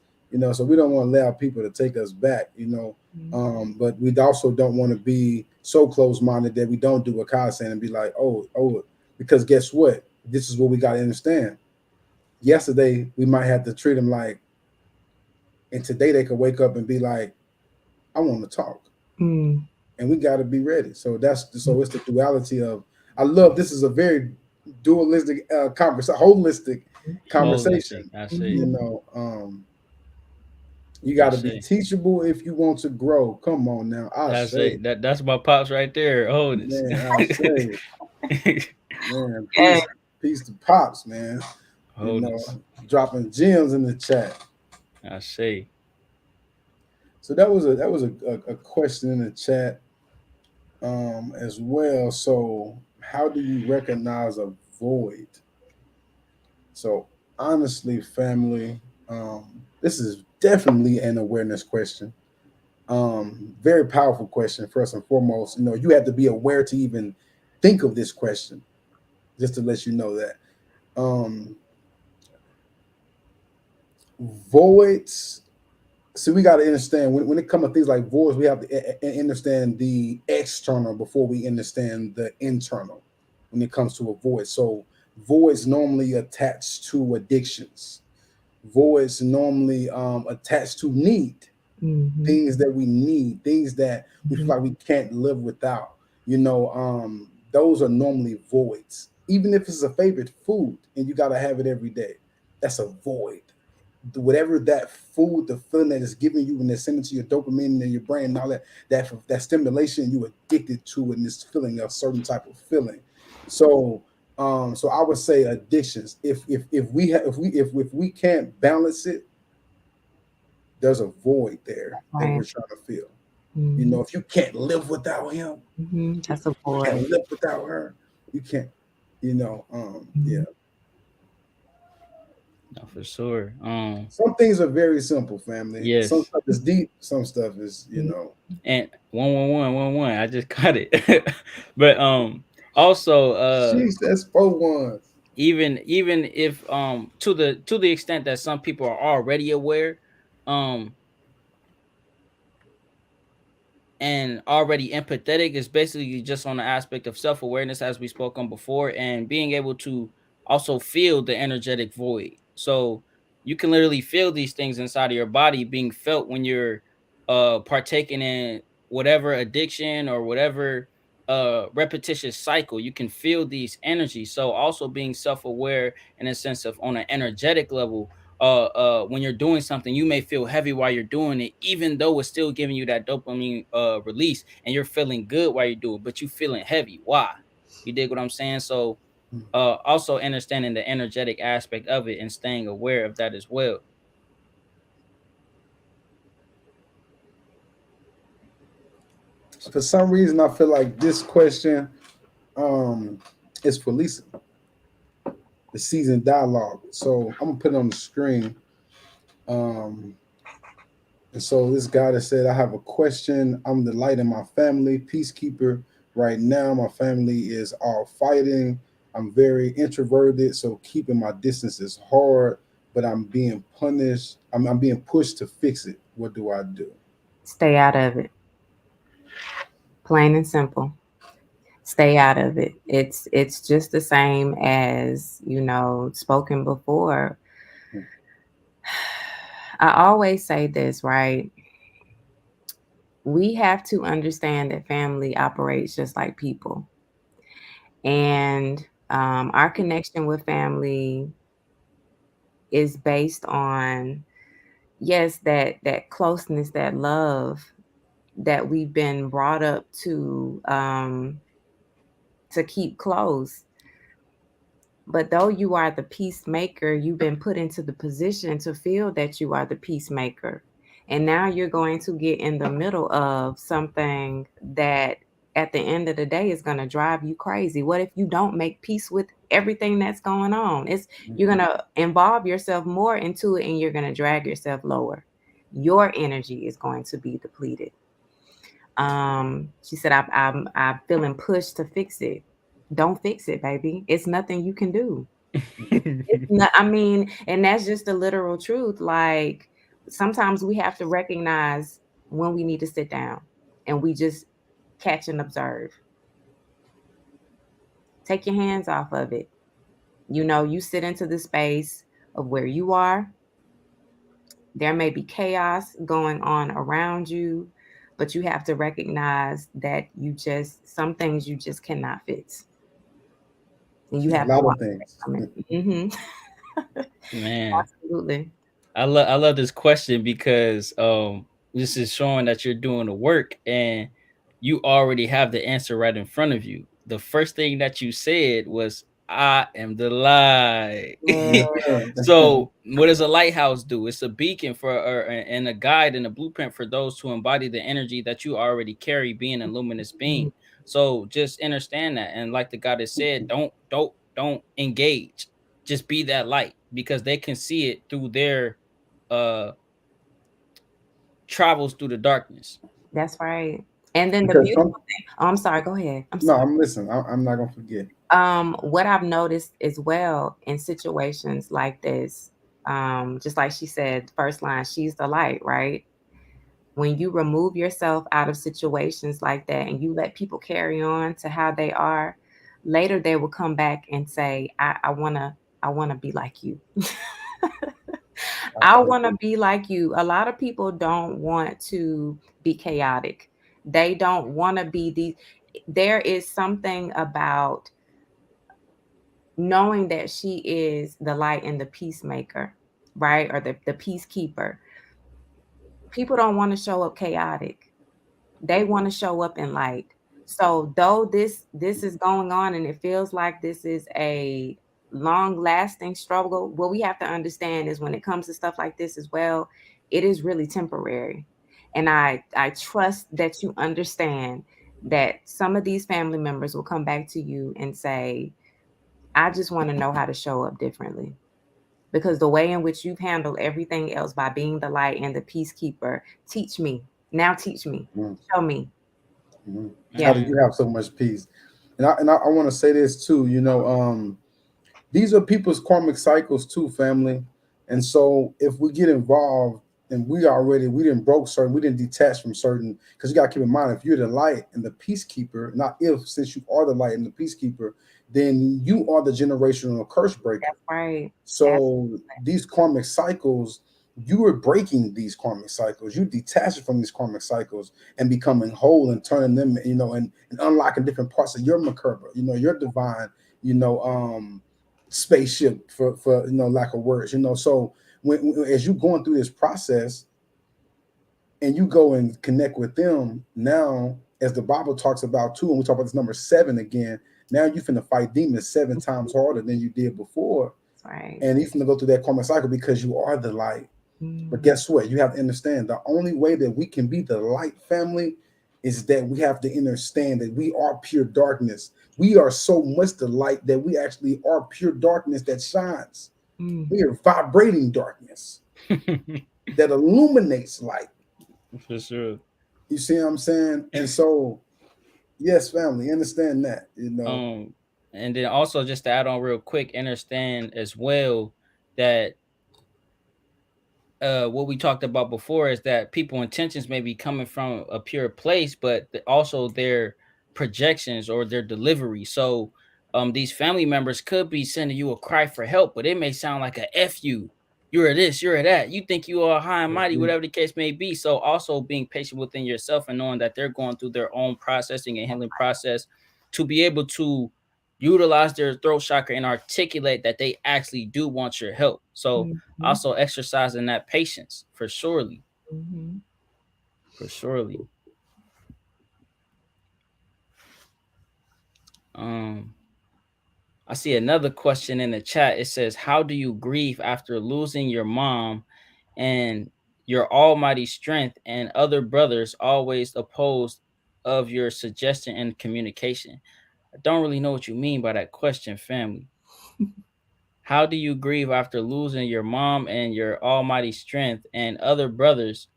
so we don't want to allow people to take us back. But we also don't want to be so close-minded that we don't do what Kyle's saying and be like, oh, because guess what? This is what we got to understand. Yesterday, we might have to treat them like, and today they could wake up and be like, I want to talk. Mm-hmm. And we got to be ready. So it's the duality of, I love, this is a very dualistic holistic Holistic. conversation. I You see. know, You got to I be see. teachable if you want to grow. Come on now, I That's say, it. That's my pops right there. Hold man, I say, it. man, Yes. peace to pops, man. You Hold know, it. dropping gems in the chat. I see. So that was a question in the chat as well. So how do you recognize a void? So honestly, family, this is definitely an awareness question. Very powerful question. First and foremost, you have to be aware to even think of this question. Just to let you know that voids. So we got to understand when it comes to things like voids, we have to understand the external before we understand the internal. When it comes to a void, so voids normally attached to addictions. Voids normally attached to need, Mm-hmm. things that we need, things that we feel Mm-hmm. like we can't live without. Those are normally voids. Even if it's a favorite food and you got to have it every day, that's a void. Whatever that food, the feeling that it's giving you, and it's sending to your dopamine in your brain, and all that stimulation, you addicted to, and this feeling of certain type of feeling. So, so I would say addictions. If we can't balance it, there's a void there that Right. we're trying to fill. Mm-hmm. If you can't live without him, Mm-hmm. if That's a you void. can't live without her, you can't. Yeah. Mm-hmm. No, for sure. Some things are very simple, family. Some Yes. stuff is deep. Some stuff is. And 11111. I just got it. But also Sheesh, that's 4 ones. even if to the extent that some people are already aware, um and already empathetic is basically just on the aspect of self-awareness, as we spoke on before, and being able to also feel the energetic void. So you can literally feel these things inside of your body being felt when you're partaking in whatever addiction or whatever repetitious cycle. You can feel these energies. So also being self-aware in a sense of on an energetic level, when you're doing something, you may feel heavy while you're doing it, even though it's still giving you that dopamine release, and you're feeling good while you do it, but you feeling heavy. Why? You dig what I'm saying? So also understanding the energetic aspect of it and staying aware of that as well. For some reason, I feel like this question um, is for Lisa, the season dialogue. So I'm gonna put it on the screen. Um, and so this guy that said, "I have a question. I'm the light in my family, peacekeeper. Right now, my family is all fighting. I'm very introverted, so keeping my distance is hard. But I'm being punished. I'm being pushed to fix it. What do I do?" Stay out of it. Plain and simple. Stay out of it. It's just the same as, spoken before. I always say this, right? We have to understand that family operates just like people. And our connection with family is based on, yes, that closeness, that love that we've been brought up to keep close. But though you are the peacemaker, you've been put into the position to feel that you are the peacemaker. And now you're going to get in the middle of something that at the end of the day is going to drive you crazy. What if you don't make peace with everything that's going on? You're going to involve yourself more into it, and you're going to drag yourself lower. Your energy is going to be depleted. She said, I'm feeling pushed to fix it. Don't fix it, baby. It's nothing you can do. It's not, I mean, and that's just the literal truth. Like, sometimes we have to recognize when we need to sit down and we just catch and observe. Take your hands off of it. You sit into the space of where you are. There may be chaos going on around you, but you have to recognize that some things you just cannot fix. And you A have to lot walk of away things. from it. Mhm. Man, Absolutely. I love this question because this is showing that you're doing the work and you already have the answer right in front of you. The first thing that you said was I am the light. Yeah. So what does a lighthouse do? It's a beacon for and a guide and a blueprint for those who embody the energy that you already carry, being a luminous being. So just understand that, and like the goddess said, don't engage, just be that light, because they can see it through their uh travels through the darkness. That's right. And then the Because beautiful some thing. Oh, I'm sorry. Go ahead. I'm no, sorry. I'm listening. I'm not gonna forget. What I've noticed as well in situations like this, just like she said, first line, she's the light, right? When you remove yourself out of situations like that and you let people carry on to how they are, later they will come back and say, I wanna be like you. I want to be like you. A lot of people don't want to be chaotic. They don't want to be these. There is something about knowing that she is the light and the peacemaker, right? Or the peacekeeper. People don't want to show up chaotic. They want to show up in light. So though this is going on and it feels like this is a long lasting struggle, what we have to understand is when it comes to stuff like this as well, it is really temporary. And I trust that you understand that some of these family members will come back to you and say, I just want to know how to show up differently. Because the way in which you've handled everything else by being the light and the peacekeeper, teach me. Now teach me. Mm, Show me. How Yeah. do you have so much peace? And I want to say this too. These are people's karmic cycles too, family. And so if we get involved and we didn't broke certain, we didn't detach from certain, because you gotta keep in mind, if you're the light and the peacekeeper, not if, since you are the light and the peacekeeper, then you are the generational curse breaker. That's right. So these karmic cycles, you are breaking these karmic cycles. You detach from these karmic cycles and becoming whole and turning them, and unlocking different parts of your Merkaba, your divine, you know, spaceship for lack of words. So as you going through this process and you go and connect with them now, as the Bible talks about too, and we talk about this number 7 again. Now you finna fight demons 7 times harder than you did before. Right. And you finna go through that karmic cycle because you are the light. But guess what? You have to understand the only way that we can be the light, family, is that we have to understand that we are pure darkness. We are so much the light that we actually are pure darkness that shines. We are vibrating darkness that illuminates light. For sure. You see what I'm saying? And so, yes, family, understand that. And then also just to add on real quick, understand as well that what we talked about before is that people intentions may be coming from a pure place, but also their projections or their delivery. So these family members could be sending you a cry for help, but it may sound like a F you. You're this, you're that. You think you are high and mighty, whatever the case may be. So also being patient within yourself and knowing that they're going through their own processing and healing process to be able to utilize their throat chakra and articulate that they actually do want your help. So also exercising that patience for surely. For surely. I see another question in the chat. It says, how do you grieve after losing your mom and your almighty strength and other brothers always opposed of your suggestion and communication? I don't really know what you mean by that question, family. How do you grieve after losing your mom and your almighty strength and other brothers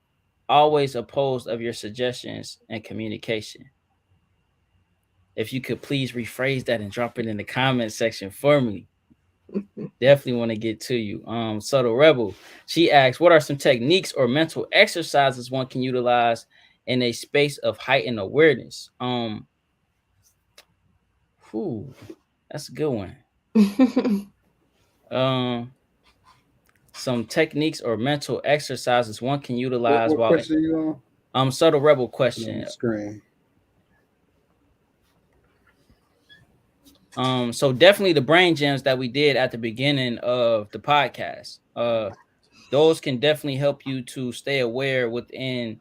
always opposed of your suggestions and communication? If you could please rephrase that and drop it in the comment section for me. Definitely want to get to you. Subtle Rebel, she asks, what are some techniques or mental exercises one can utilize in a space of heightened awareness? That's a good one. Some techniques or mental exercises one can utilize what while question are you on? Subtle Rebel On question. the screen. So definitely the brain gems that we did at the beginning of the podcast. those can definitely help you to stay aware within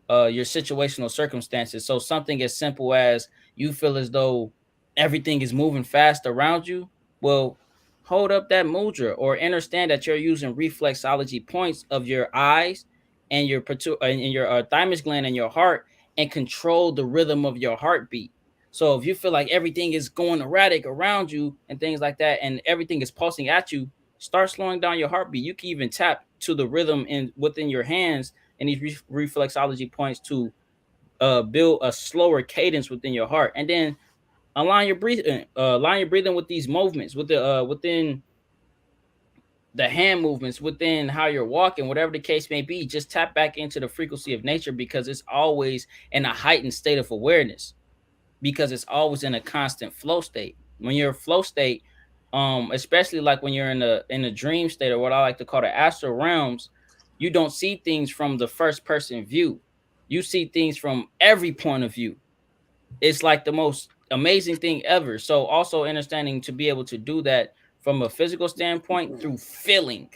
your situational circumstances. So something as simple as you feel as though everything is moving fast around you. Well, hold up that mudra or understand that you're using reflexology points of your eyes and your thymus gland and your heart and control the rhythm of your heartbeat. So if you feel like everything is going erratic around you and things like that, and everything is pulsing at you, start slowing down your heartbeat. You can even tap to the rhythm in within your hands and these reflexology points to build a slower cadence within your heart, and then align your breathing with these movements, with the within the hand movements, within how you're walking, whatever the case may be. Just tap back into the frequency of nature because it's always in a heightened state of awareness, because it's always in a constant flow state. When you're in flow state, especially like when you're in a dream state, or what I like to call the astral realms, you don't see things from the first person view. You see things from every point of view. It's like the most amazing thing ever. So also understanding to be able to do that from a physical standpoint through feeling.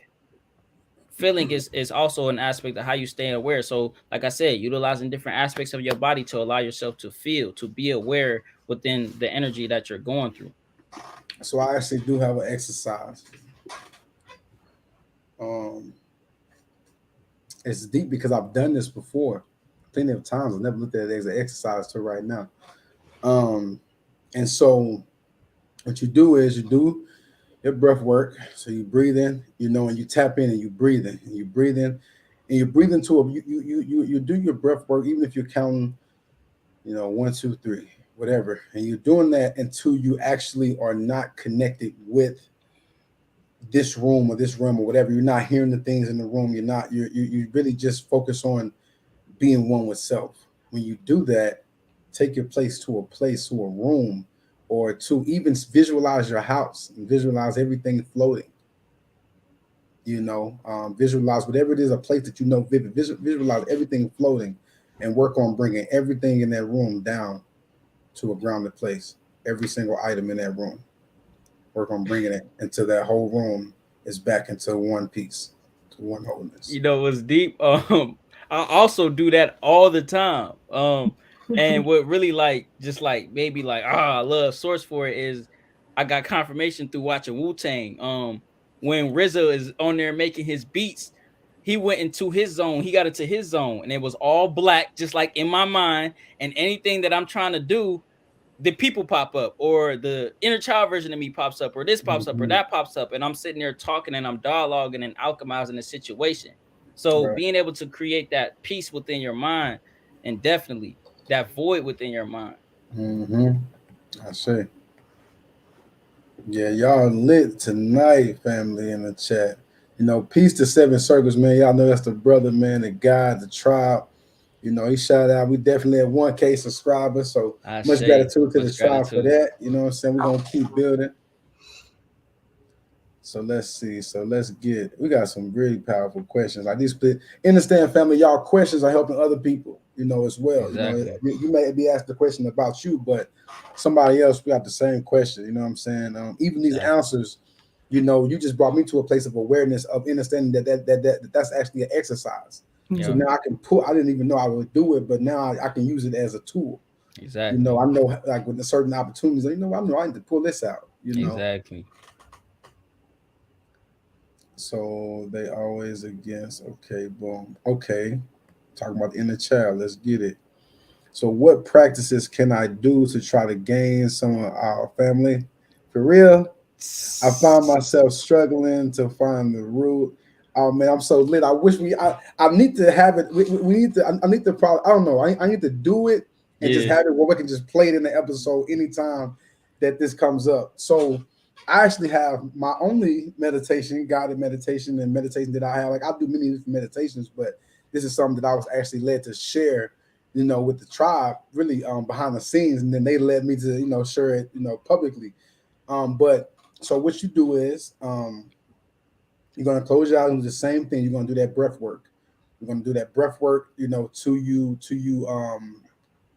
Feeling is also an aspect of how you stay aware. So like I said, utilizing different aspects of your body to allow yourself to feel, to be aware within the energy that you're going through. So I actually do have an exercise. Um, it's deep because I've done this before plenty of times. I've never looked at it as an exercise till right now. Um, and so what you do is you do your breath work. So you breathe in, and you tap in and you breathe in and you breathe in and you breathe into a you do your breath work even if you're counting, 1, 2, 3, whatever, and you're doing that until you actually are not connected with this room or this room or whatever. You're not hearing the things in the room. You really just focus on being one with self. When you do that, take your place to a room, or to even visualize your house and visualize everything floating. Visualize whatever it is, a place that vivid. Visualize everything floating, and work on bringing everything in that room down to a grounded place. Every single item in that room. Work on bringing it until that whole room is back into one piece, to one wholeness. What's deep. I also do that all the time. And what really just maybe I love source for it is I got confirmation through watching Wu-Tang. When RZA is on there making his beats, he went into his zone. He got into his zone, and it was all black, just like in my mind. And anything that I'm trying to do, the people pop up, or the inner child version of me pops up, or this pops up, or that pops up, and I'm sitting there talking and I'm dialoguing and alchemizing the situation. So Right. being able to create that peace within your mind, and definitely that void within your mind. I see. Yeah, y'all lit tonight, family, in the chat. Peace to Seven Circles, man. Y'all know that's the brother, man, the guy, the tribe. He shout out. We definitely have 1K subscribers, so much gratitude to the tribe for that. You know what I'm saying? We're gonna keep building. So let's see. We got some really powerful questions. Like these, understand, family, y'all questions are helping other people, as well. Exactly. You may be asked a question about you, but somebody else got the same question. You know what I'm saying? Even these answers, you just brought me to a place of awareness of understanding that's actually an exercise. Yeah. So now I can I didn't even know I would do it, but now I can use it as a tool. Exactly. I know, like with the certain opportunities, I know I need to pull this out. Exactly. So they always against. Okay, boom. Okay. Talking about the inner child. Let's get it. So what practices can I do to try to gain some of our family? For real, I find myself struggling to find the root. Oh man, I'm so lit. I wish I need to have it. We need to. I need to probably. I don't know. I need to do it and just have it where we can just play it in the episode anytime that this comes up. So I actually have my only meditation, guided meditation, and meditation that I have. Like I do many different meditations, but this is something that I was actually led to share, with the tribe, really behind the scenes, and then they led me to share it, publicly. But so what you do is you're gonna close your eyes and do the same thing. You're gonna do that breath work. You're gonna do that breath work, to you.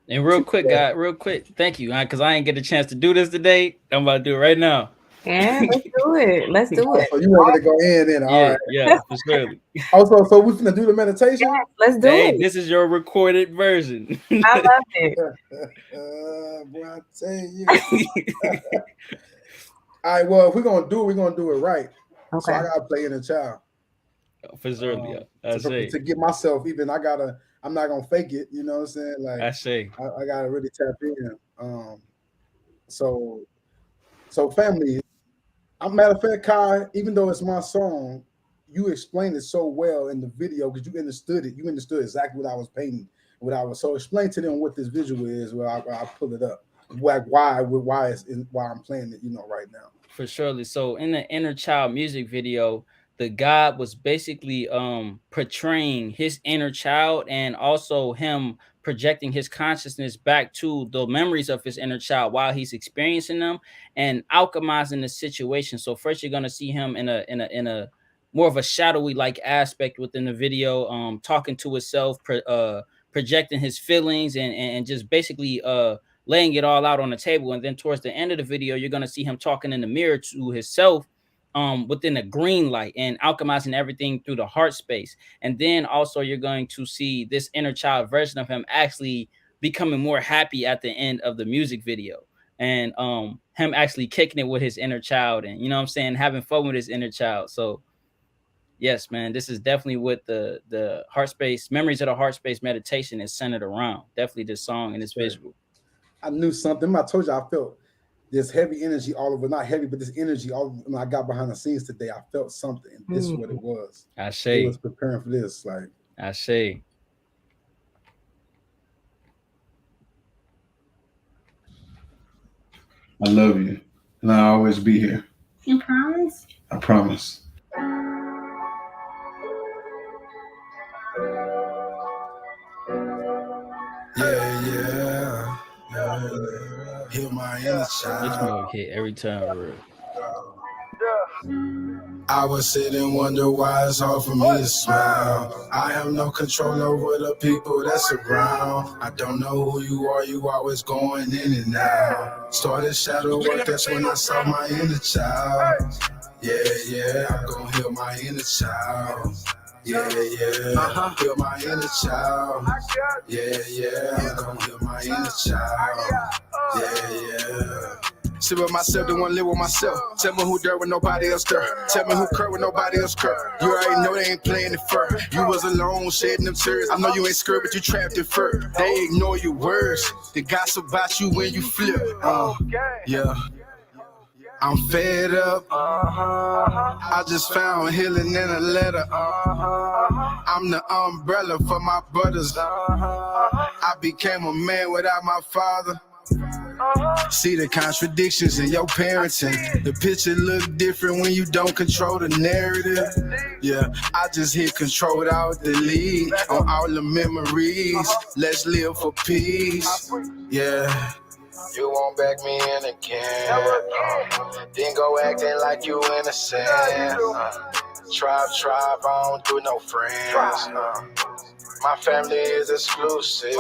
And real quick, guy, real quick, thank you, because I ain't get a chance to do this today. I'm about to do it right now. Yeah, let's do it. Let's do it. So you want me to go in? All Yeah, right. yeah, for sure. Also, so we finna do the meditation. Yes, let's do Hey, it. this is your recorded version. I love it. Boy, I tell you. All right. Well, if we're gonna do it, we're gonna do it right. So Okay. I gotta play inner child. For sure, I say. To get myself even. I'm not gonna fake it. You know what I'm saying? Like I say. I gotta really tap in. So family. Matter of fact, Kai, even though it's my song, you explained it so well in the video because you understood it. You understood exactly what I was painting, So explain to them what this visual is. Where I pull it up, like why I'm playing it, right now. For surely. So in the inner child music video, the God was basically portraying his inner child and also him projecting his consciousness back to the memories of his inner child while he's experiencing them and alchemizing the situation. So first you're gonna see him in a more of a shadowy like aspect within the video, talking to himself, projecting his feelings and just basically laying it all out on the table. And then towards the end of the video, you're going to see him talking in the mirror to himself within a green light and alchemizing everything through the heart space. And then also you're going to see this inner child version of him actually becoming more happy at the end of the music video. And him actually kicking it with his inner child and, you know what I'm saying, having fun with his inner child. So yes, man, this is definitely what the heart space, memories of the heart space meditation is centered around. Definitely this song and this visual. I knew something. I told you I felt this heavy energy all over, not heavy, but this energy all when I got behind the scenes today. I felt something. This is what it was. I say. It was preparing for this. Like I say. I love you, and I'll always be here. You promise? I promise. Yeah. Hear my inner child. This move hit every time, bro. I would sit and wonder why it's hard for me to smile. I have no control over the people that's around. I don't know who you are, you always going in and out. Started shadow work, that's when I saw my inner child. Yeah, I'm gonna heal my inner child. Yeah, heal my inner child. Yeah, I'm gonna heal my inner child. Yeah. Sit with myself, don't wanna live with myself. Tell me who dirt when nobody else dirt. Tell me who cur when nobody else cur. You already know they ain't playing it fur. You was alone, shedding them tears. I know you ain't scared, but you trapped in fur. They ignore your words. They gossip about you when you flip. Yeah. I'm fed up. I just found healing in a letter. I'm the umbrella for my brothers. I became a man without my father. See the contradictions in your parenting. The picture look different when you don't control the narrative. Yeah, I just hit control without delete on all the memories. Let's live for peace. Yeah. You won't back me in again. Then go acting like you innocent. Tribe, I don't do no friends. My family is exclusive.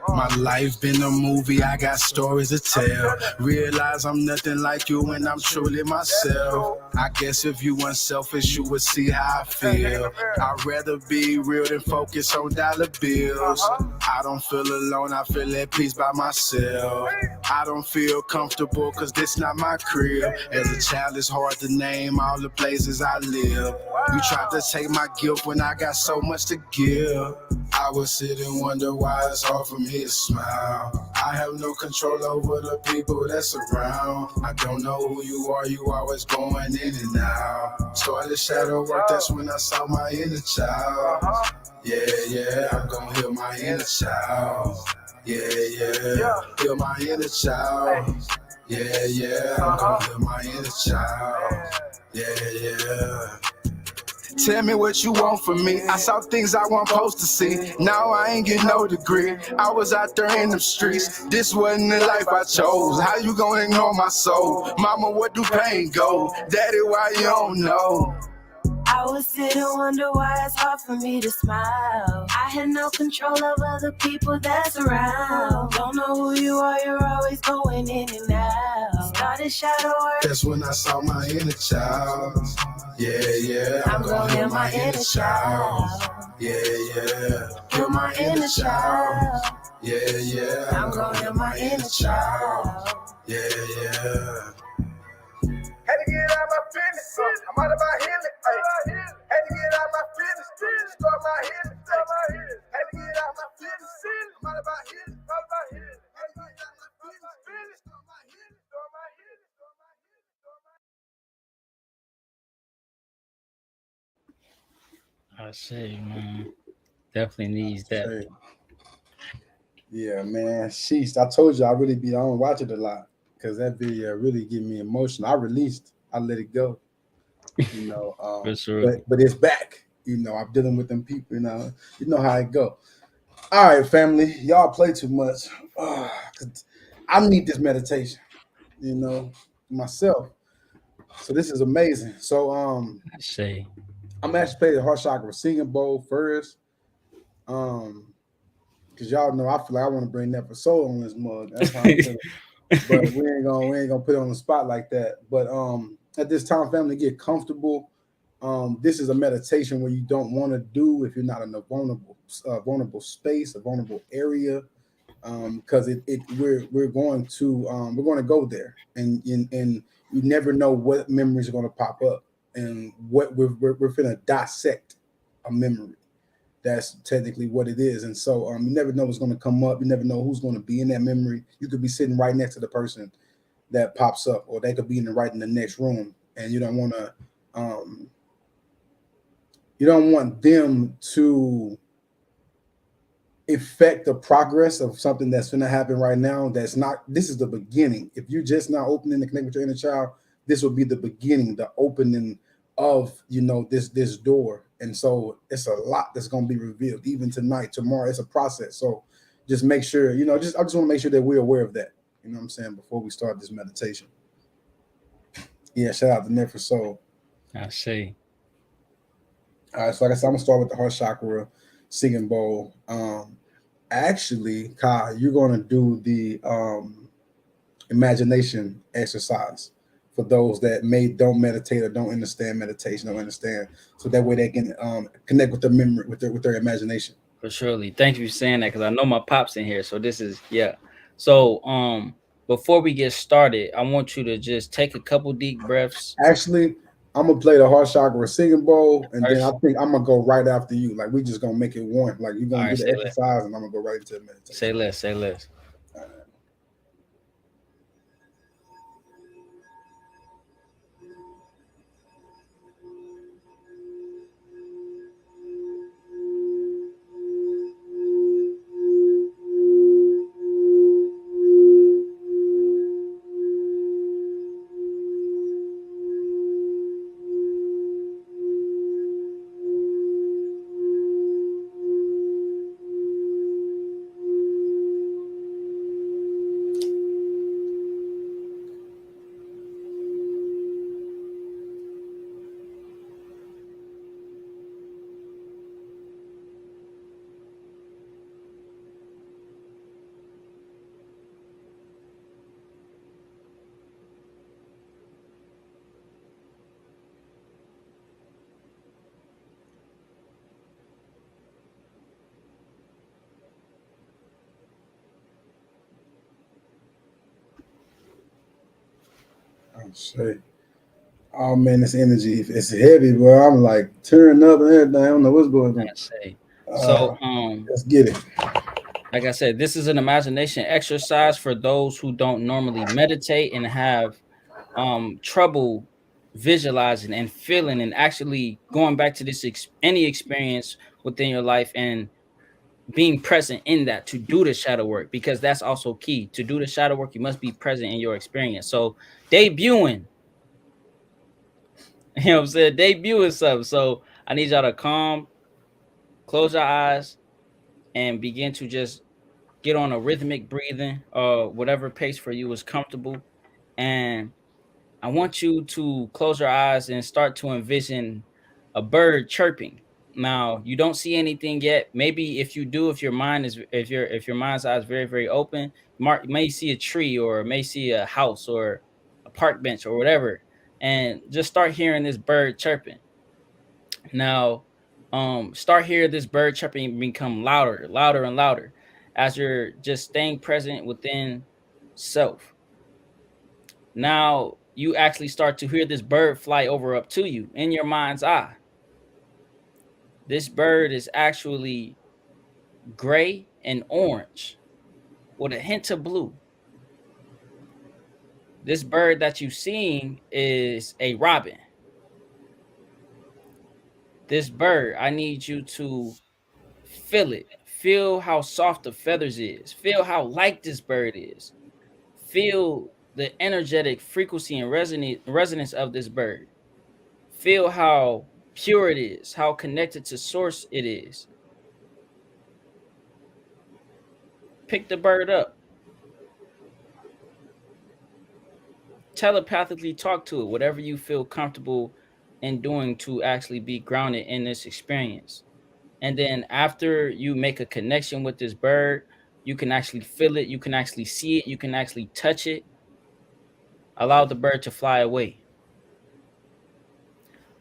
My life been a movie, I got stories to tell. Realize I'm nothing like you and I'm truly myself. I guess if you weren't selfish, you would see how I feel. I'd rather be real than focus on dollar bills. I don't feel alone, I feel at peace by myself. I don't feel comfortable cause this not my crib. As a child it's hard to name all the places I live. You tried to take my gift when I got so much to give. I would sit and wonder why it's hard for me to smile. I have no control over the people that's around. I don't know who you are, you always going in and out. Started shadow work, that's when I saw my inner child. Yeah, I'm gonna heal my inner child. Yeah, heal my inner child. Yeah, I'm gonna heal my inner child. Yeah. Tell me what you want from me. I saw things I wasn't supposed to see. Now I ain't get no degree. I was out there in them streets. This wasn't the life I chose. How you gonna ignore my soul? Mama, where do pain go? Daddy, why you don't know? I would sit and wonder why it's hard for me to smile. I had no control over the people that's around. Don't know who you are, you're always going in and out. Started the shadow work. That's when I saw my inner child. Yeah, yeah. I'm gonna heal my inner child. Yeah, yeah. Heal my inner child. Yeah, yeah. I'm gonna heal my inner child. Yeah, yeah. Had to get out my business. I'm out of my healing. Had to get out my business. Start my healing. Had to get out my business. I'm out of my healing. Had to get out my business. Start my healing. Start my healing. I say, man, definitely needs that. Hey. Yeah, man. Sheesh. I told you I don't watch it a lot because that video really get me emotional. I let it go. For sure. But it's back. I'm dealing with them people. You know how it go. All right, family, y'all play too much. 'Cause I need this meditation. Myself. So this is amazing. So I say, I'm actually playing the heart chakra singing bowl first. Because y'all know I feel like I want to bring that for soul on this mug. That's how I'm feeling. But we ain't gonna put it on the spot like that. But at this time, family, get comfortable. This is a meditation where you don't want to do if you're not in a vulnerable space, a vulnerable area, because we're going to go there, and you never know what memories are going to pop up, and what we're going to dissect a memory. That's technically what it is, and so you never know what's going to come up. You never know who's going to be in that memory. You could be sitting right next to the person that pops up, or they could be right in the next room, and you don't want to. You don't want them to affect the progress of something that's going to happen right now. This is the beginning. If you're just not opening to connect with your inner child, this will be the beginning, the opening of, this door. And so it's a lot that's going to be revealed even tonight, tomorrow. It's a process. So just make sure, I just want to make sure that we're aware of that. You know what I'm saying? Before we start this meditation. Yeah. Shout out to Net for Soul. I say. All right, so like I said, I'm gonna start with the heart chakra singing bowl. Actually, Kai, you're gonna do the imagination exercise for those that don't meditate or don't understand meditation, don't understand, so that way they can connect with their memory, with their imagination. For surely. Thank you for saying that, because I know my pop's in here. So this is So before we get started, I want you to just take a couple deep breaths. Actually, I'm gonna play the heart chakra singing bowl, and then I think I'm gonna go right after you. Like we just gonna make it one. Like you're gonna do the exercise, and I'm gonna go right into the meditation. Say less. Say less. Say, oh man, this energy, it's heavy, bro. I'm like tearing up and everything. I don't know what's going on. So let's get it. Like I said, this is an imagination exercise for those who don't normally meditate and have trouble visualizing and feeling and actually going back to this any experience within your life and being present in that to do the shadow work, because that's also key. To do the shadow work, you must be present in your experience. So debuting, you know what I'm saying? Debuting something. So I need y'all to close your eyes, and begin to just get on a rhythmic breathing, whatever pace for you is comfortable. And I want you to close your eyes and start to envision a bird chirping. Now, you don't see anything yet. Maybe if you do, if your mind's eye is very, very open, you may see a tree or may see a house or a park bench or whatever, and just start hearing this bird chirping. Now, start hearing this bird chirping become louder, louder, and louder as you're just staying present within self. Now, you actually start to hear this bird fly over up to you in your mind's eye. This bird is actually gray and orange with a hint of blue. This bird that you're seeing is a robin. This bird, I need you to feel it. Feel how soft the feathers is. Feel how light this bird is. Feel the energetic frequency and resonance of this bird. Feel how pure it is, how connected to source it is. Pick the bird up. Telepathically talk to it, whatever you feel comfortable in doing to actually be grounded in this experience. And then after you make a connection with this bird, you can actually feel it, you can actually see it, you can actually touch it. Allow the bird to fly away.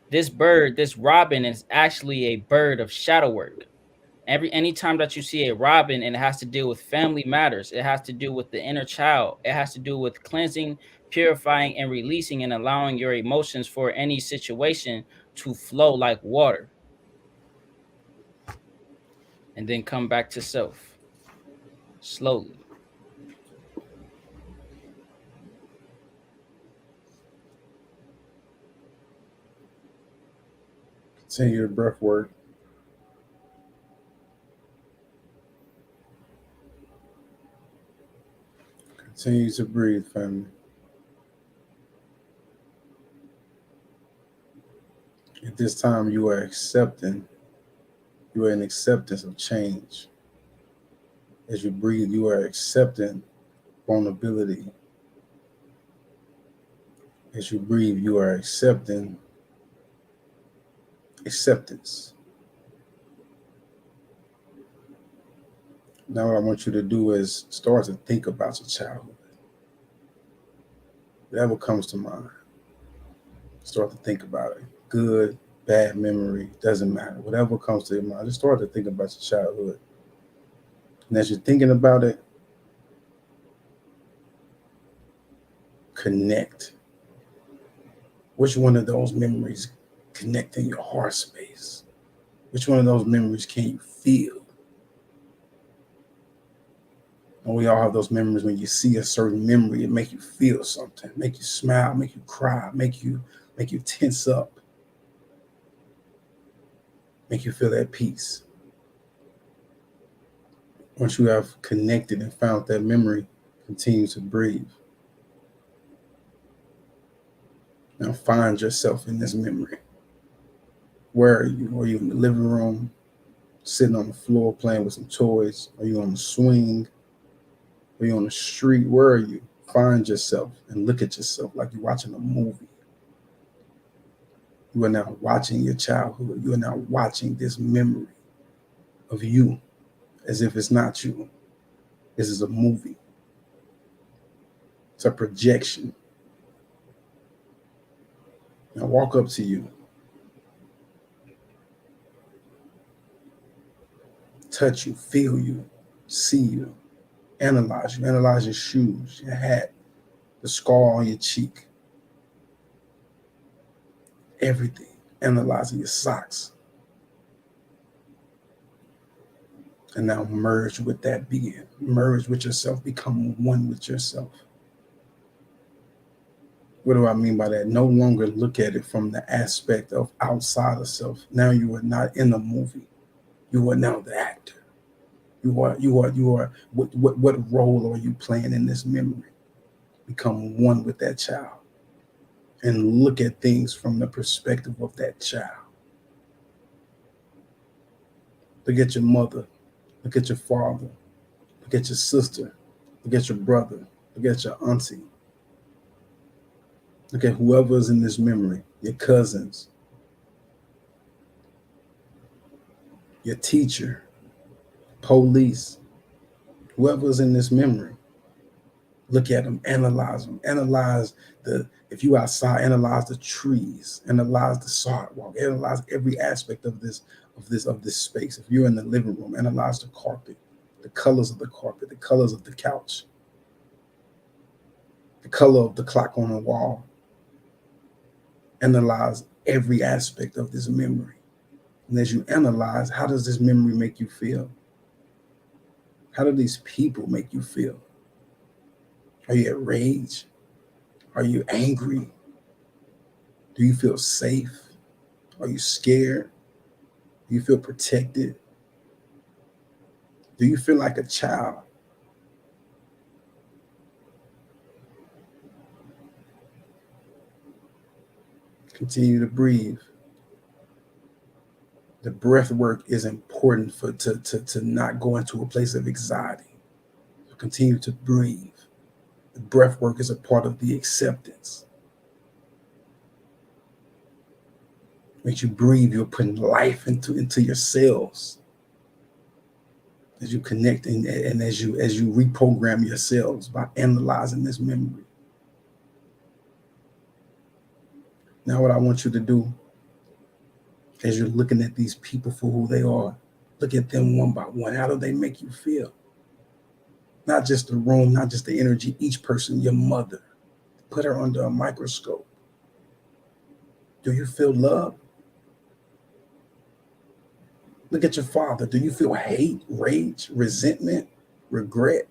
This bird, this robin, is actually a bird of shadow work. Anytime that you see a robin and it has to deal with family matters, it has to do with the inner child, it has to do with cleansing, purifying, and releasing and allowing your emotions for any situation to flow like water. And then come back to self slowly. Continue your breath work. Continue to breathe, family. At this time, you are accepting. You are in acceptance of change. As you breathe, you are accepting vulnerability. As you breathe, you are accepting acceptance. Now what I want you to do is start to think about your childhood. Whatever comes to mind, start to think about it. Good, bad memory, doesn't matter. Whatever comes to your mind, just start to think about your childhood. And as you're thinking about it, connect. Which one of those memories connect in your heart space? Which one of those memories can you feel? And we all have those memories. When you see a certain memory, it make you feel something, make you smile, make you cry, make you tense up, make you feel that peace. Once you have connected and found that memory, continue to breathe. Now find yourself in this memory. Where are you? Are you in the living room, sitting on the floor playing with some toys? Are you on the swing? Are you on the street? Where are you? Find yourself and look at yourself like you're watching a movie. You are now watching your childhood. You are now watching this memory of you as if it's not you. This is a movie. It's a projection. Now walk up to you. Touch you, feel you, see you, analyze you. Analyze your shoes, your hat, the scar on your cheek. Everything. Analyzing your socks. And now merge with that being. Merge with yourself. Become one with yourself. What do I mean by that? No longer look at it from the aspect of outside of self. Now you are not in the movie. You are now the actor. You are. What role are you playing in this memory? Become one with that child and look at things from the perspective of that child. Look at your mother. Look at your father. Look at your sister. Look at your brother. Look at your auntie. Look at whoever's in this memory, your cousins, your teacher, police, whoever's in this memory. Look at them, analyze them, analyze if you outside, analyze the trees, analyze the sidewalk, analyze every aspect of this space. If you're in the living room, analyze the carpet, the colors of the carpet, the colors of the couch, the color of the clock on the wall. Analyze every aspect of this memory. And as you analyze, how does this memory make you feel? How do these people make you feel? Are you at rage? Are you angry? Do you feel safe? Are you scared? Do you feel protected? Do you feel like a child? Continue to breathe. The breath work is important to not go into a place of anxiety. So continue to breathe. The breath work is a part of the acceptance. When you breathe, you're putting life into your cells. As you connect and as you reprogram your cells by analyzing this memory. Now what I want you to do, as you're looking at these people for who they are, look at them one by one. How do they make you feel? Not just the room, not just the energy, each person, your mother. Put her under a microscope. Do you feel love? Look at your father. Do you feel hate, rage, resentment, regret?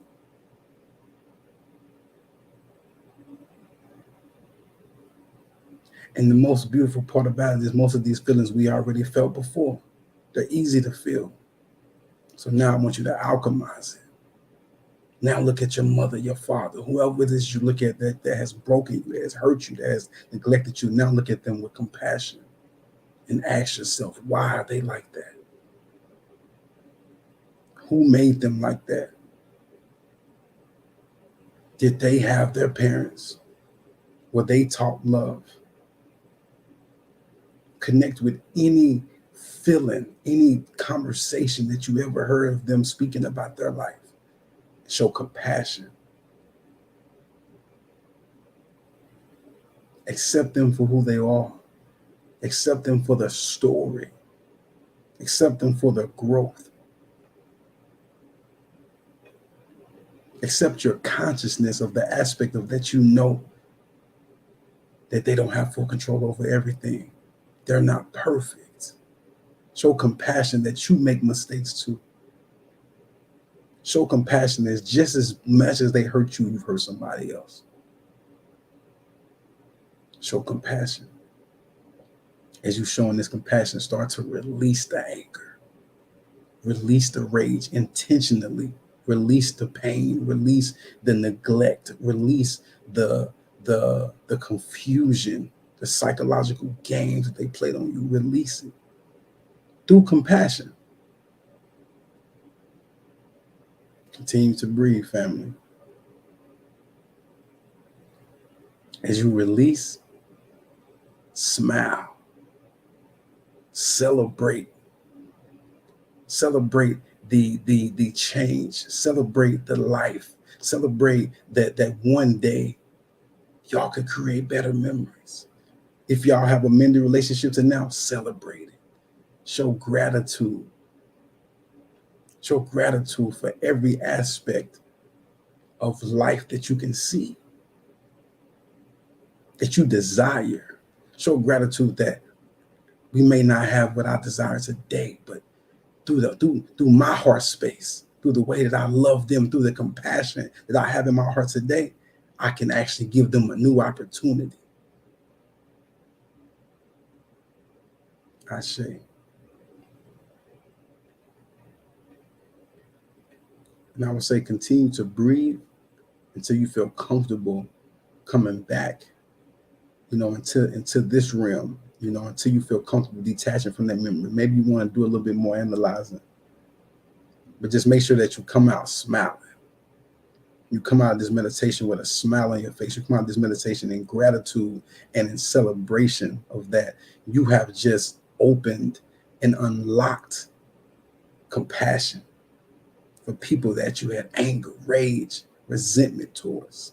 And the most beautiful part about it is most of these feelings we already felt before. They're easy to feel. So now I want you to alchemize it. Now look at your mother, your father, whoever it is you look at that has broken you, that has hurt you, that has neglected you. Now look at them with compassion and ask yourself, why are they like that? Who made them like that? Did they have their parents? Were they taught love? Connect with any feeling, any conversation that you ever heard of them speaking about their life. Show compassion. Accept them for who they are. Accept them for their story. Accept them for their growth. Accept your consciousness of the aspect of that you know that they don't have full control over everything. They're not perfect. Show compassion that you make mistakes too. Show compassion that just as much as they hurt you, you've hurt somebody else. Show compassion. As you're showing this compassion, start to release the anger. Release the rage intentionally. Release the pain, release the neglect, release the confusion, the psychological games that they played on you. Release it through compassion. Continue to breathe, family. As you release, smile, celebrate the change, celebrate the life, celebrate that one day y'all could create better memories. If y'all have a mended relationship to now, celebrate it. Show gratitude. Show gratitude for every aspect of life that you can see, that you desire. Show gratitude that we may not have what I desire today, but through my heart space, through the way that I love them, through the compassion that I have in my heart today, I can actually give them a new opportunity. I say. And I would say continue to breathe until you feel comfortable coming back, into this realm, until you feel comfortable detaching from that memory. Maybe you want to do a little bit more analyzing, but just make sure that you come out smiling. You come out of this meditation with a smile on your face. You come out of this meditation in gratitude and in celebration of that. You have just opened and unlocked compassion for people that you had anger, rage, resentment towards.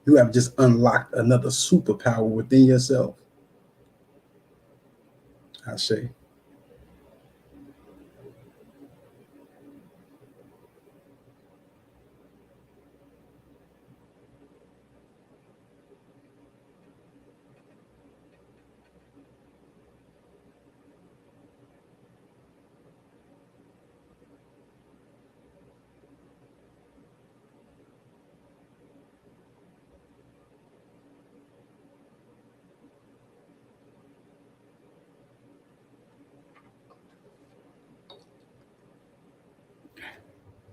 You have just unlocked another superpower within yourself. I say.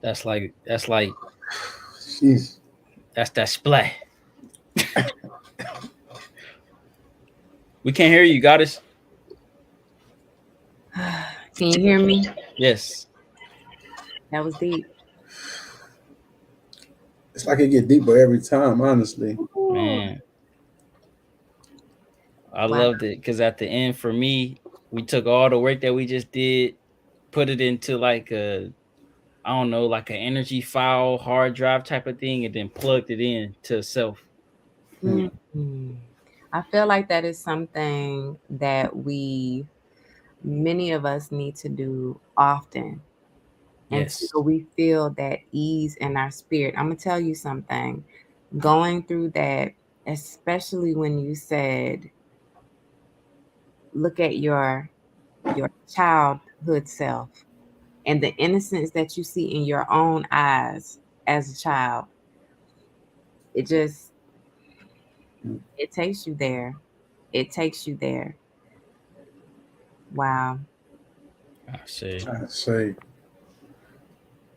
That's like Jeez. that's that splat. We can't hear you, goddess. Can you hear me? Yes. That was deep. It's like it get deeper every time, honestly. Man, I Wow. loved it because at the end, for me, we took all the work that we just did, put it into like I don't know, like an energy file hard drive type of thing, and then plugged it in to self. Mhm. I feel like that is something that many of us need to do often Yes. until we feel that ease in our spirit. I'm going to tell you something. Going through that, especially when you said, look at your childhood self and the innocence that you see in your own eyes as a child, it just, it takes you there. It takes you there. Wow. I see. I say.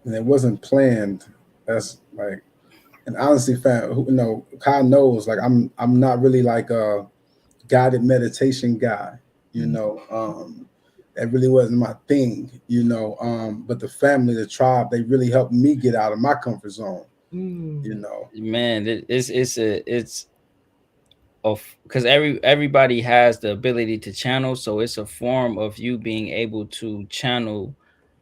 And it wasn't planned. That's like, and honestly, fam, God knows, like I'm not really like a guided meditation guy, you Mm. know. That really wasn't my thing, but the family, the tribe, they really helped me get out of my comfort zone, you Mm. know. Man, it's of because everybody has the ability to channel, so it's a form of you being able to channel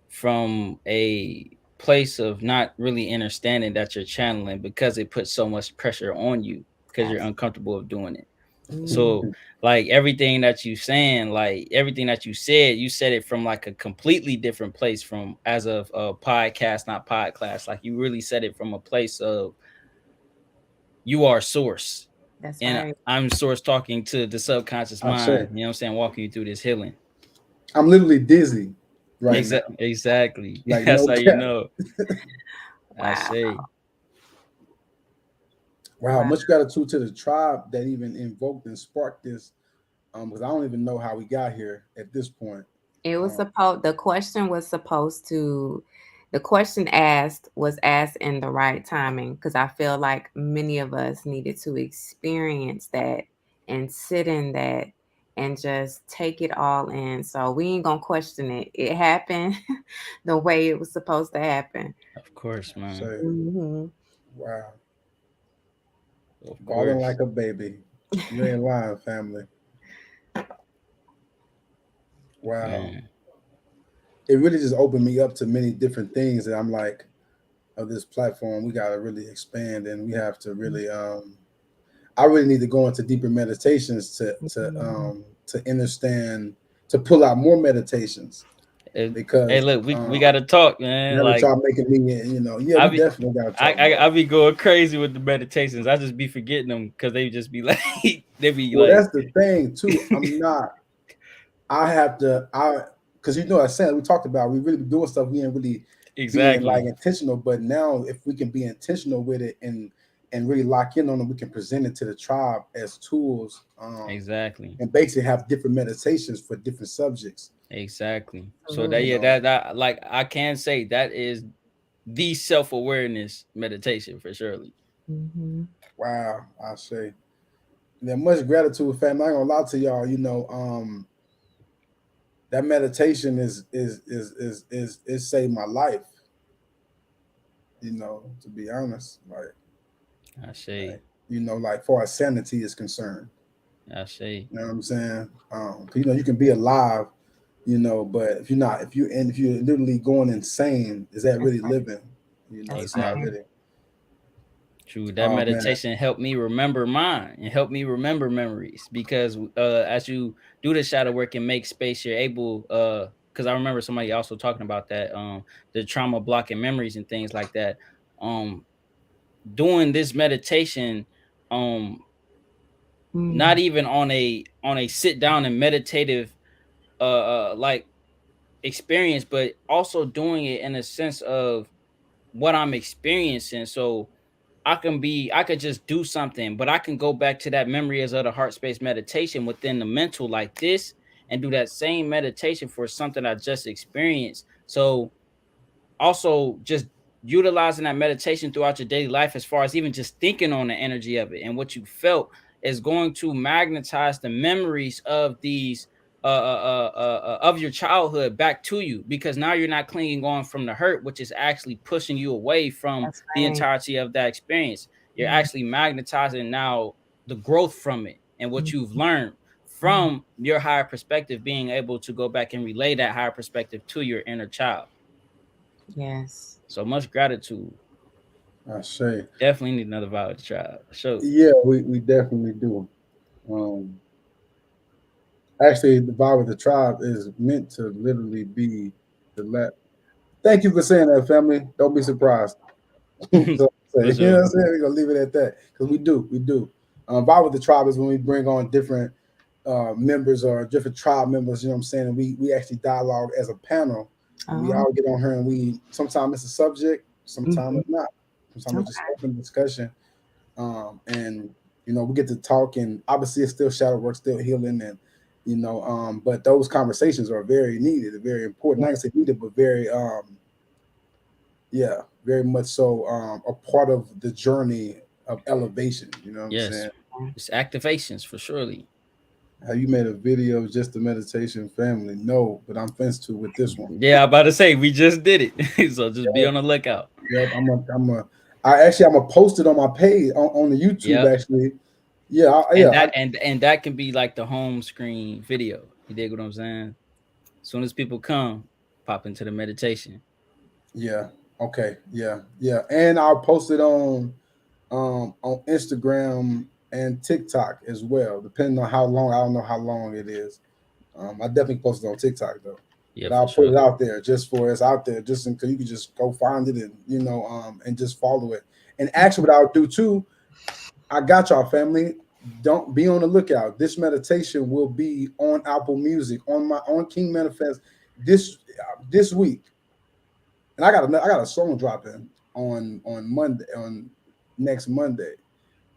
from a place of not really understanding that you're channeling because it puts so much pressure on you because you're Abs- uncomfortable of doing it. mm. So like everything that you saying, like everything that you said it from like a completely different place from as of a podcast, not podcast. Like you really said it from a place of you are source. That's And right. I'm source talking to the subconscious I say, mind, you know what I'm saying, walking you through this healing. I'm literally dizzy right now, Exactly. like That's no how you cap. know. I Wow. say. Wow, Wow. much gratitude to the tribe that even invoked and sparked this. Because I don't even know how we got here at this point. It was Um, supposed, the question was supposed to, the question asked was asked in the right timing because I feel like many of us needed to experience that and sit in that and just take it all in. So we ain't gonna question it. It happened the way it was supposed to happen. Of course, man. say, Hmm. wow, Of balling course. like a baby. You ain't lying, family. Wow. Man. It really just opened me up to many different things that I'm like, of this platform, we got to really expand and we have to really, I really need to go into deeper meditations to understand, to pull out more meditations Hey, because look, we gotta talk, man. never Like try making me, yeah, I we be definitely got to talk more. I be going crazy with the meditations. I just be forgetting them because they just be like they be Well, like that's the thing too. I have to, because I said we talked about we really be doing stuff we ain't really being like exactly. intentional, but now if we can be intentional with it and really lock in on it, we can present it to the tribe as tools, Exactly. and basically have different meditations for different subjects. Exactly. So that Absolutely. You yeah, know, that like I can say that is the self-awareness meditation for surely. Hmm. wow, I say. And then much gratitude, fam. I ain't gonna lie to y'all. That meditation is saved my life. To be honest, I say, like far as sanity is concerned. I say, You know what I'm saying? 'Cause, you can be alive, but if you're literally going insane, is that That's really right. living? That's It's not right. exactly. really. True. That Oh man. meditation helped me remember mine and helped me remember memories because as you do the shadow work and make space, you're able because I remember somebody also talking about that the trauma blocking memories and things like that. Um Doing this meditation, um not Mm. even on a sit down and meditative like experience, but also doing it in a sense of what I'm experiencing. So I could just do something, but I can go back to that memory as of the heart space meditation within the mental like this and do that same meditation for something I just experienced. So also just utilizing that meditation throughout your daily life, as far as even just thinking on the energy of it and what you felt, is going to magnetize the memories of these of your childhood back to you, because now you're not clinging on from the hurt, which is actually pushing you away from That's the right. entirety of that experience. You're Mm. actually magnetizing now the growth from it and what Mm. you've learned Mm. from your higher perspective, being able to go back and relay that higher perspective to your inner child. Yes. So much gratitude. I say. Definitely need another Violet Tribe. So Yeah, we definitely do. Um, Actually, the vibe with the tribe is meant to literally be the let. Thank you for saying that, family. Don't be surprised. So, for you know what sure. I'm saying? We're gonna leave it at that because we do. Vibe with the tribe is when we bring on different members or different tribe members. You know what I'm saying? And we actually dialogue as a panel, and we Oh. all get on here and we sometimes it's a subject, sometimes Mhm. it's not. Sometimes it's just Okay. open discussion. And we get to talk, and obviously it's still shadow work, still healing, and but those conversations are very needed, very important. Not Yeah. gonna say needed, but very yeah, very much so a part of the journey of elevation. You know what I'm Yes. saying? It's activations for surely. Have you made a video of just the meditation family? No, but I'm fenced to with this one. Yeah, I'm about to say we just did it. So just be on the lookout. Yep, I'm a post it on my page on the YouTube Yep. actually. Yeah, And yeah, that and that can be like the home screen video. You dig what I'm saying? As soon as people come, pop into the meditation. yeah. Okay, yeah. And I'll post it on Instagram and TikTok as well, depending on how long. I don't know how long it is. I definitely post it on TikTok though, Yeah, but for I'll put sure. it out there just for it's out there, just because you can just go find it and and just follow it. And actually, what I'll do too, I got y'all family. Don't be on the lookout. This meditation will be on Apple Music on King Manifest this week, and I got a song dropping on Monday on next Monday.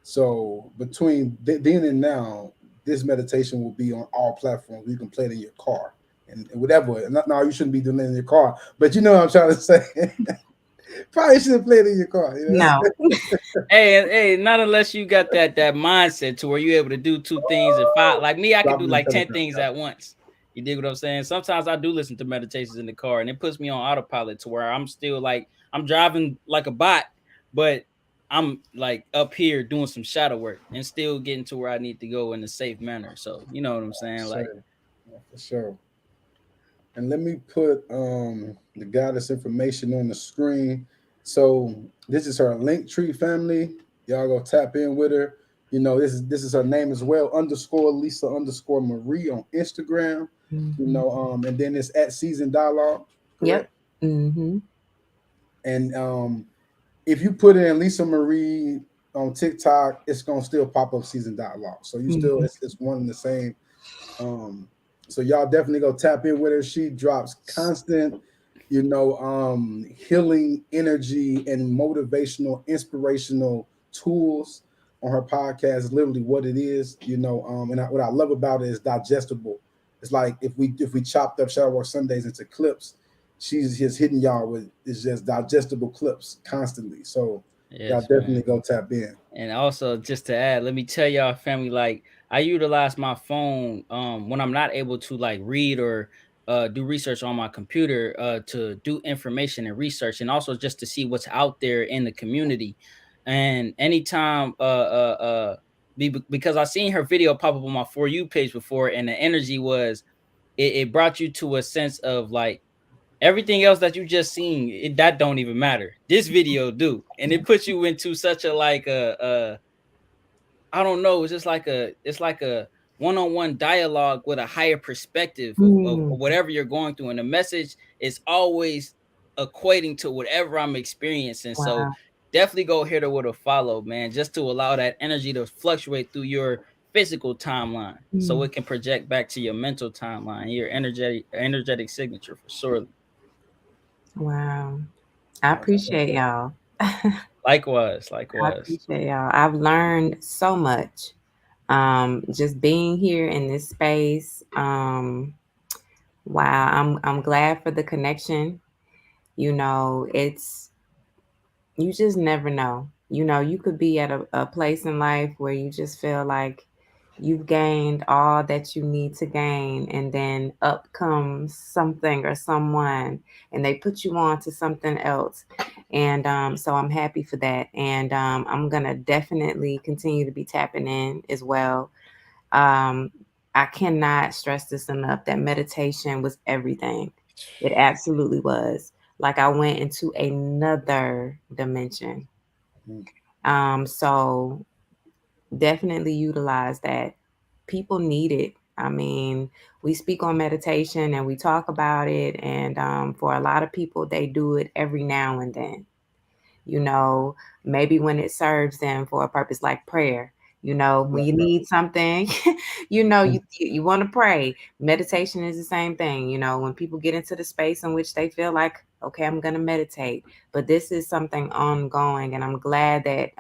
So between then and now, this meditation will be on all platforms. You can play it in your car and whatever. And no, you shouldn't be doing it in your car, but you know what I'm trying to say. Probably shouldn't play it in your car. You know. No. Hey, not unless you got that mindset to where you're able to do two things at five. Like me, I can Drop do it in like 10 Telegram. things at once. You dig what I'm saying? Sometimes I do listen to meditations in the car and it puts me on autopilot to where I'm still like I'm driving like a bot, but I'm like up here doing some shadow work and still getting to where I need to go in a safe manner. So you know what I'm saying? Sure. Like, Yeah, for sure. And let me put the goddess information on the screen. So this is her link tree family. Y'all go tap in with her. This is her name as well, underscore Lisa underscore Marie on Instagram. Mhm. And then it's at Season Dialogue, Yep. correct? Mm-hmm. And if you put in Lisa Marie on TikTok, it's gonna still pop up Season Dialogue. So you still Mm-hmm. it's one and the same. Um, so y'all definitely go tap in with her. She drops constant, healing energy and motivational, inspirational tools on her podcast. Literally what it is, what I love about it is digestible. It's like if we chopped up Shadow Work Sundays into clips, she's just hitting y'all with it's just digestible clips constantly. So y'all yes, definitely man. go tap in. And also, just to add, let me tell y'all, family, like I utilize my phone when I'm not able to like read or do research on my computer to do information and research, and also just to see what's out there in the community. And anytime because I seen her video pop up on my For You page before, and the energy was it brought you to a sense of like everything else that you just seen, that don't even matter. This video do, and it puts you into such a like a I don't know. It's like a one-on-one dialogue with a higher perspective of whatever you're going through, and the message is always equating to whatever I'm experiencing. So Wow. definitely go hit her with a follow, man, just to allow that energy to fluctuate through your physical timeline, so it can project back to your mental timeline, your energetic signature for sure. Wow. I appreciate y'all. Likewise, I likewise. appreciate y'all. I've learned so much. Just being here in this space. Wow, I'm glad for the connection. You know, it's you just never know. You know, you could be at a place in life where you just feel like you've gained all that you need to gain, and then up comes something or someone, and they put you on to something else. And so I'm happy for that. And I'm gonna definitely continue to be tapping in as well. Um, I cannot stress this enough that meditation was everything. It absolutely was. Like I went into another dimension. So definitely utilize that. People need it. I mean, we speak on meditation and we talk about it, and for a lot of people, they do it every now and then. You know, maybe when it serves them for a purpose like prayer. You know, when you need something, you know, you want to pray. Meditation is the same thing. You know, when people get into the space in which they feel like, okay, I'm going to meditate, but this is something ongoing, and I'm glad that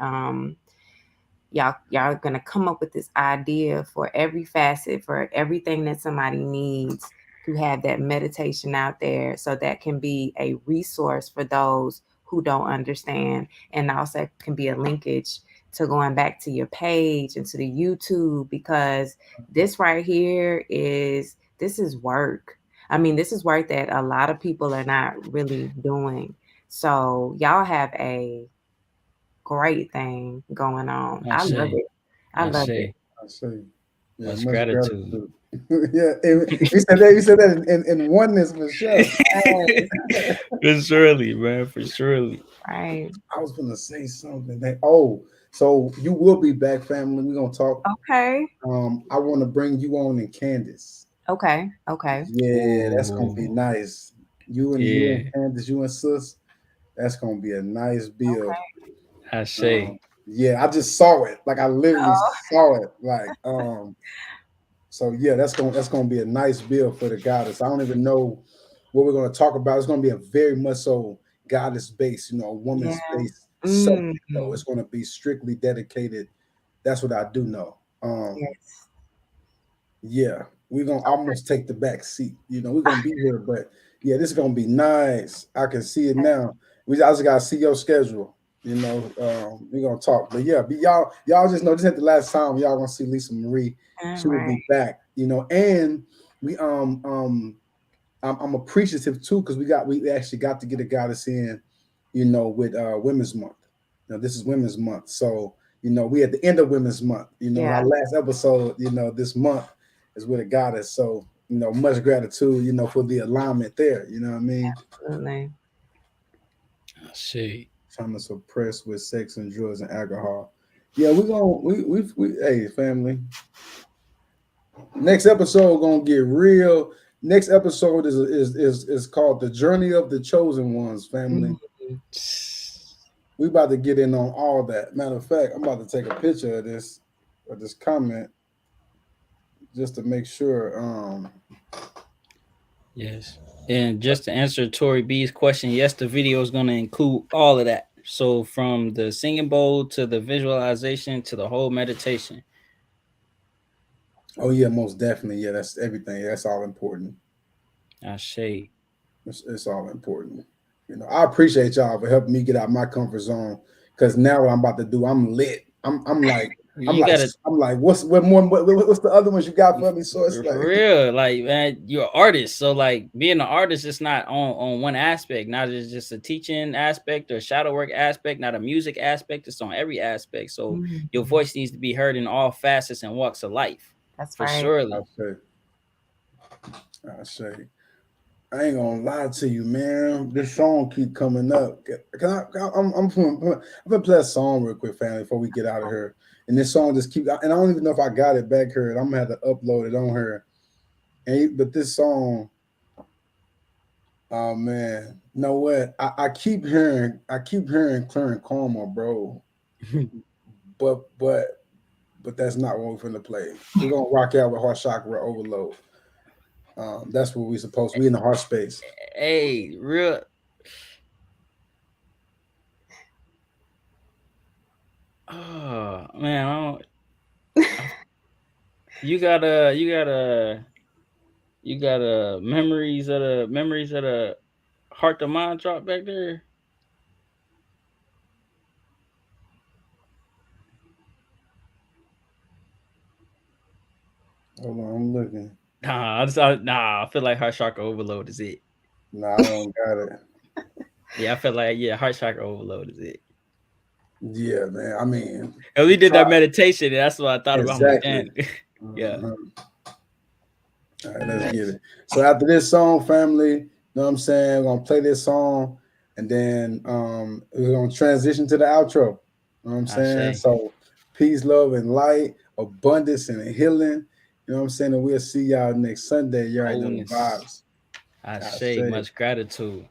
y'all gonna come up with this idea for every facet, for everything that somebody needs, to have that meditation out there, so that can be a resource for those who don't understand, and also can be a linkage to going back to your page and to the YouTube, because this right here this is work. I mean, this is work that a lot of people are not really doing. So y'all have a great thing going on. I I love say, it. I I love it. say, I see. Yeah, much much gratitude. gratitude. Yeah, and we said that in oneness for sure. Yes, For surely, man, for surely. right. I was gonna say something that so you will be back, family. We're gonna talk. Okay. I want to bring you on and Candace. Okay. Okay. Yeah, that's gonna be Ooh, nice. You and yeah, Candace, you and Sis. That's gonna be a nice build. Okay. I say, Yeah, I just saw it. Like I literally Oh, saw it. Like so yeah, that's gonna be a nice build for the goddess. I don't even know what we're gonna talk about. It's gonna be a very much so goddess based, yeah. woman's based subject. Mm. Though it's gonna be strictly dedicated. That's what I do know. Yes. Yeah, we're gonna almost take the back seat. We're gonna be here, but yeah, this is gonna be nice. I can see it now. We also gotta see your schedule. We're gonna talk. But yeah, y'all just know this ain't the last time y'all gonna see Lisa Marie. All She will right. be back. And we I'm appreciative too, because we actually got to get a goddess in, with Women's Month. This is Women's Month. So, we at the end of Women's Month. Yeah. Our last episode, this month is with a goddess. So, much gratitude, for the alignment there. You know what I mean? Absolutely. I say. Trying to suppress with sex and drugs and alcohol. Yeah, we're gonna we hey family. Next episode gonna get real. Next episode is called The Journey of the Chosen Ones, family. Mhm. We about to get in on all that. Matter of fact, I'm about to take a picture of this comment just to make sure. Yes. And just to answer Tori B's question, yes, the video is going to include all of that. So from the singing bowl to the visualization to the whole meditation. Oh yeah, most definitely. Yeah, that's everything. That's all important. I say. It's all important. I appreciate y'all for helping me get out my comfort zone. Because now what I'm about to do, I'm lit. I'm like I'm You like gotta I'm like what's what's the other ones you got for me? So it's for like real, like man, you're an artist. So like being an artist is not on one aspect, not just a teaching aspect or shadow work aspect, not a music aspect. It's on every aspect. So your Mhm. voice needs to be heard in all facets and walks of life. That's For right. I surely. say, I say. I ain't gonna lie to you, man. This song keep coming up. I'm gonna play a song real quick, family, before we get out of here. And this song just keep. And I don't even know if I got it back here. I'm gonna have to upload it on her. But this song, oh man, you know what? I keep hearing Clearing Karma, bro. but that's not what we're gonna play. We're gonna rock out with Heart Chakra Overload. That's what we're supposed to be in the heart space. Hey, real. Oh man, you got memories of the Heart to Mind drop back there. Hold on, I'm looking. I feel like Heart Chakra Overload is it. Nah, I don't got it. Yeah, I feel like Heart Chakra Overload is it. Yeah, man. I mean, we did that meditation, and that's what I thought exactly. about. Yeah. All right, let's get it. So after this song, family, you know what I'm saying? We're gonna play this song, and then we're gonna transition to the outro. You know what I'm saying? So peace, love, and light, abundance, and healing. You know what I'm saying? And we'll see y'all next Sunday. Y'all right in the vibes. I say much gratitude.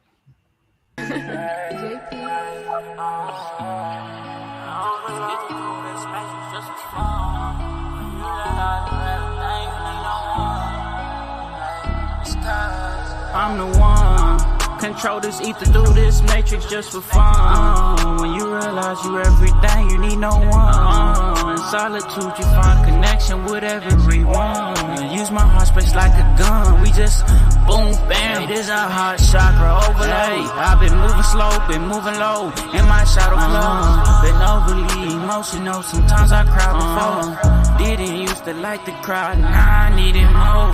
I'm the one. Control this ether through this matrix just for fun. When you realize you everything, you need no one. In solitude, you find connection with everyone. Use my heart space like a gun. We just boom, bam. This a heart chakra overload. I've been moving slow, been moving low. In my shadow clothes, been overly emotional. Sometimes I cry before. Didn't used to like the crowd, now I need it more.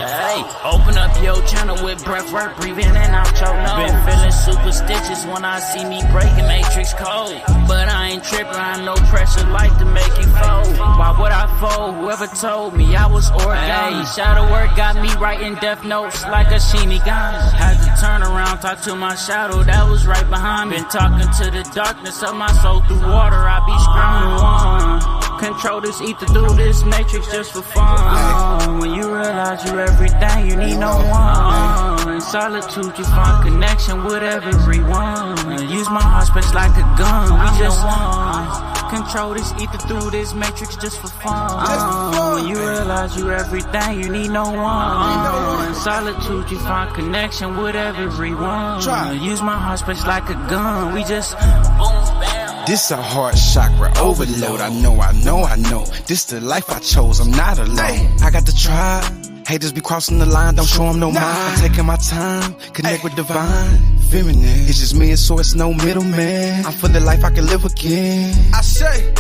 Hey, open up your channel with breath work, breathe in and out your nose. Been feeling superstitious when I see me breaking matrix code. But I ain't tripping, I know pressure like to make you fold. Why would I fold? Whoever told me I was ordained. Hey, shadow work got me writing death notes like a Shinigami. Had to turn around, talk to my shadow that was right behind me. Been talking to the darkness of my soul through water, I be screaming one. Control this ether through this matrix just for fun. When you realize you everything, you need no one. In solitude, you find connection with everyone. Use my heart space like a gun. We just one. Control this ether through this matrix just for fun. When you realize you everything, you need no one. In solitude, you find connection with everyone. Use my heart space like a gun. We just boom, bam. This a heart chakra overload. I know. This the life I chose, I'm not alone. I got the tribe. Haters be crossing the line, don't show them no mind. I'm taking my time, connect with divine feminine. It's just me and so it's no middleman. I'm for the life I can live again. I say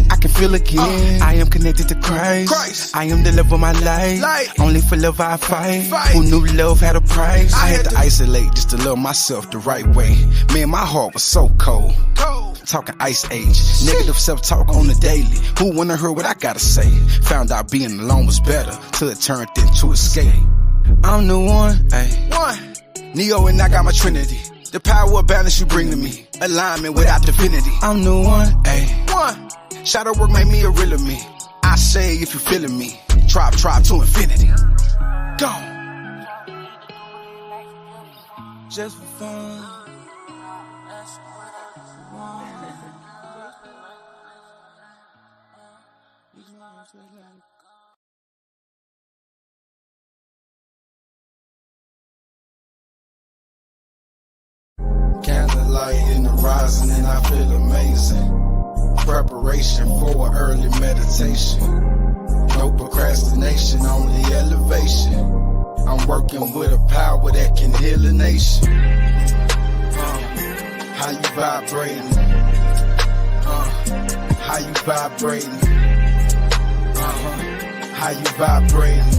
I can feel again. I am connected to Christ. I am the love of my life. Only for love I fight. Who knew love had a price? I had to isolate just to love myself the right way. Man, my heart was so cold. Talking ice age, negative self-talk on the daily. Who wanna hear what I gotta say? Found out being alone was better, till it turned into escape. I'm the one, Neo and I got my trinity. The power of balance you bring to me, alignment without divinity. I'm the one, Shadow work made me a real of me. I say if you feeling me, tribe to infinity. Go. Just for fun. Candlelight in the rising and I feel amazing. Preparation for an early meditation. No procrastination, only elevation. I'm working with a power that can heal a nation. How you vibrating? How you vibrating? How you vibrating?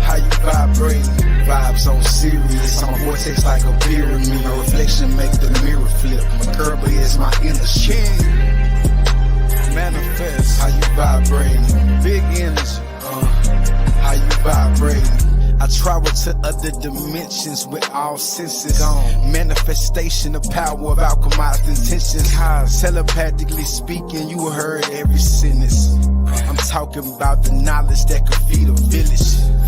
How you vibrating? Vibes on serious. I'm a vortex like a pyramid. My reflection make the mirror flip. My curb is my inner shit. Manifest. How you vibrating? Big energy. travel to other dimensions with all senses gone. Manifestation, the power of alchemized intentions. Telepathically speaking, you heard every sentence. I'm talking about the knowledge that could feed a village.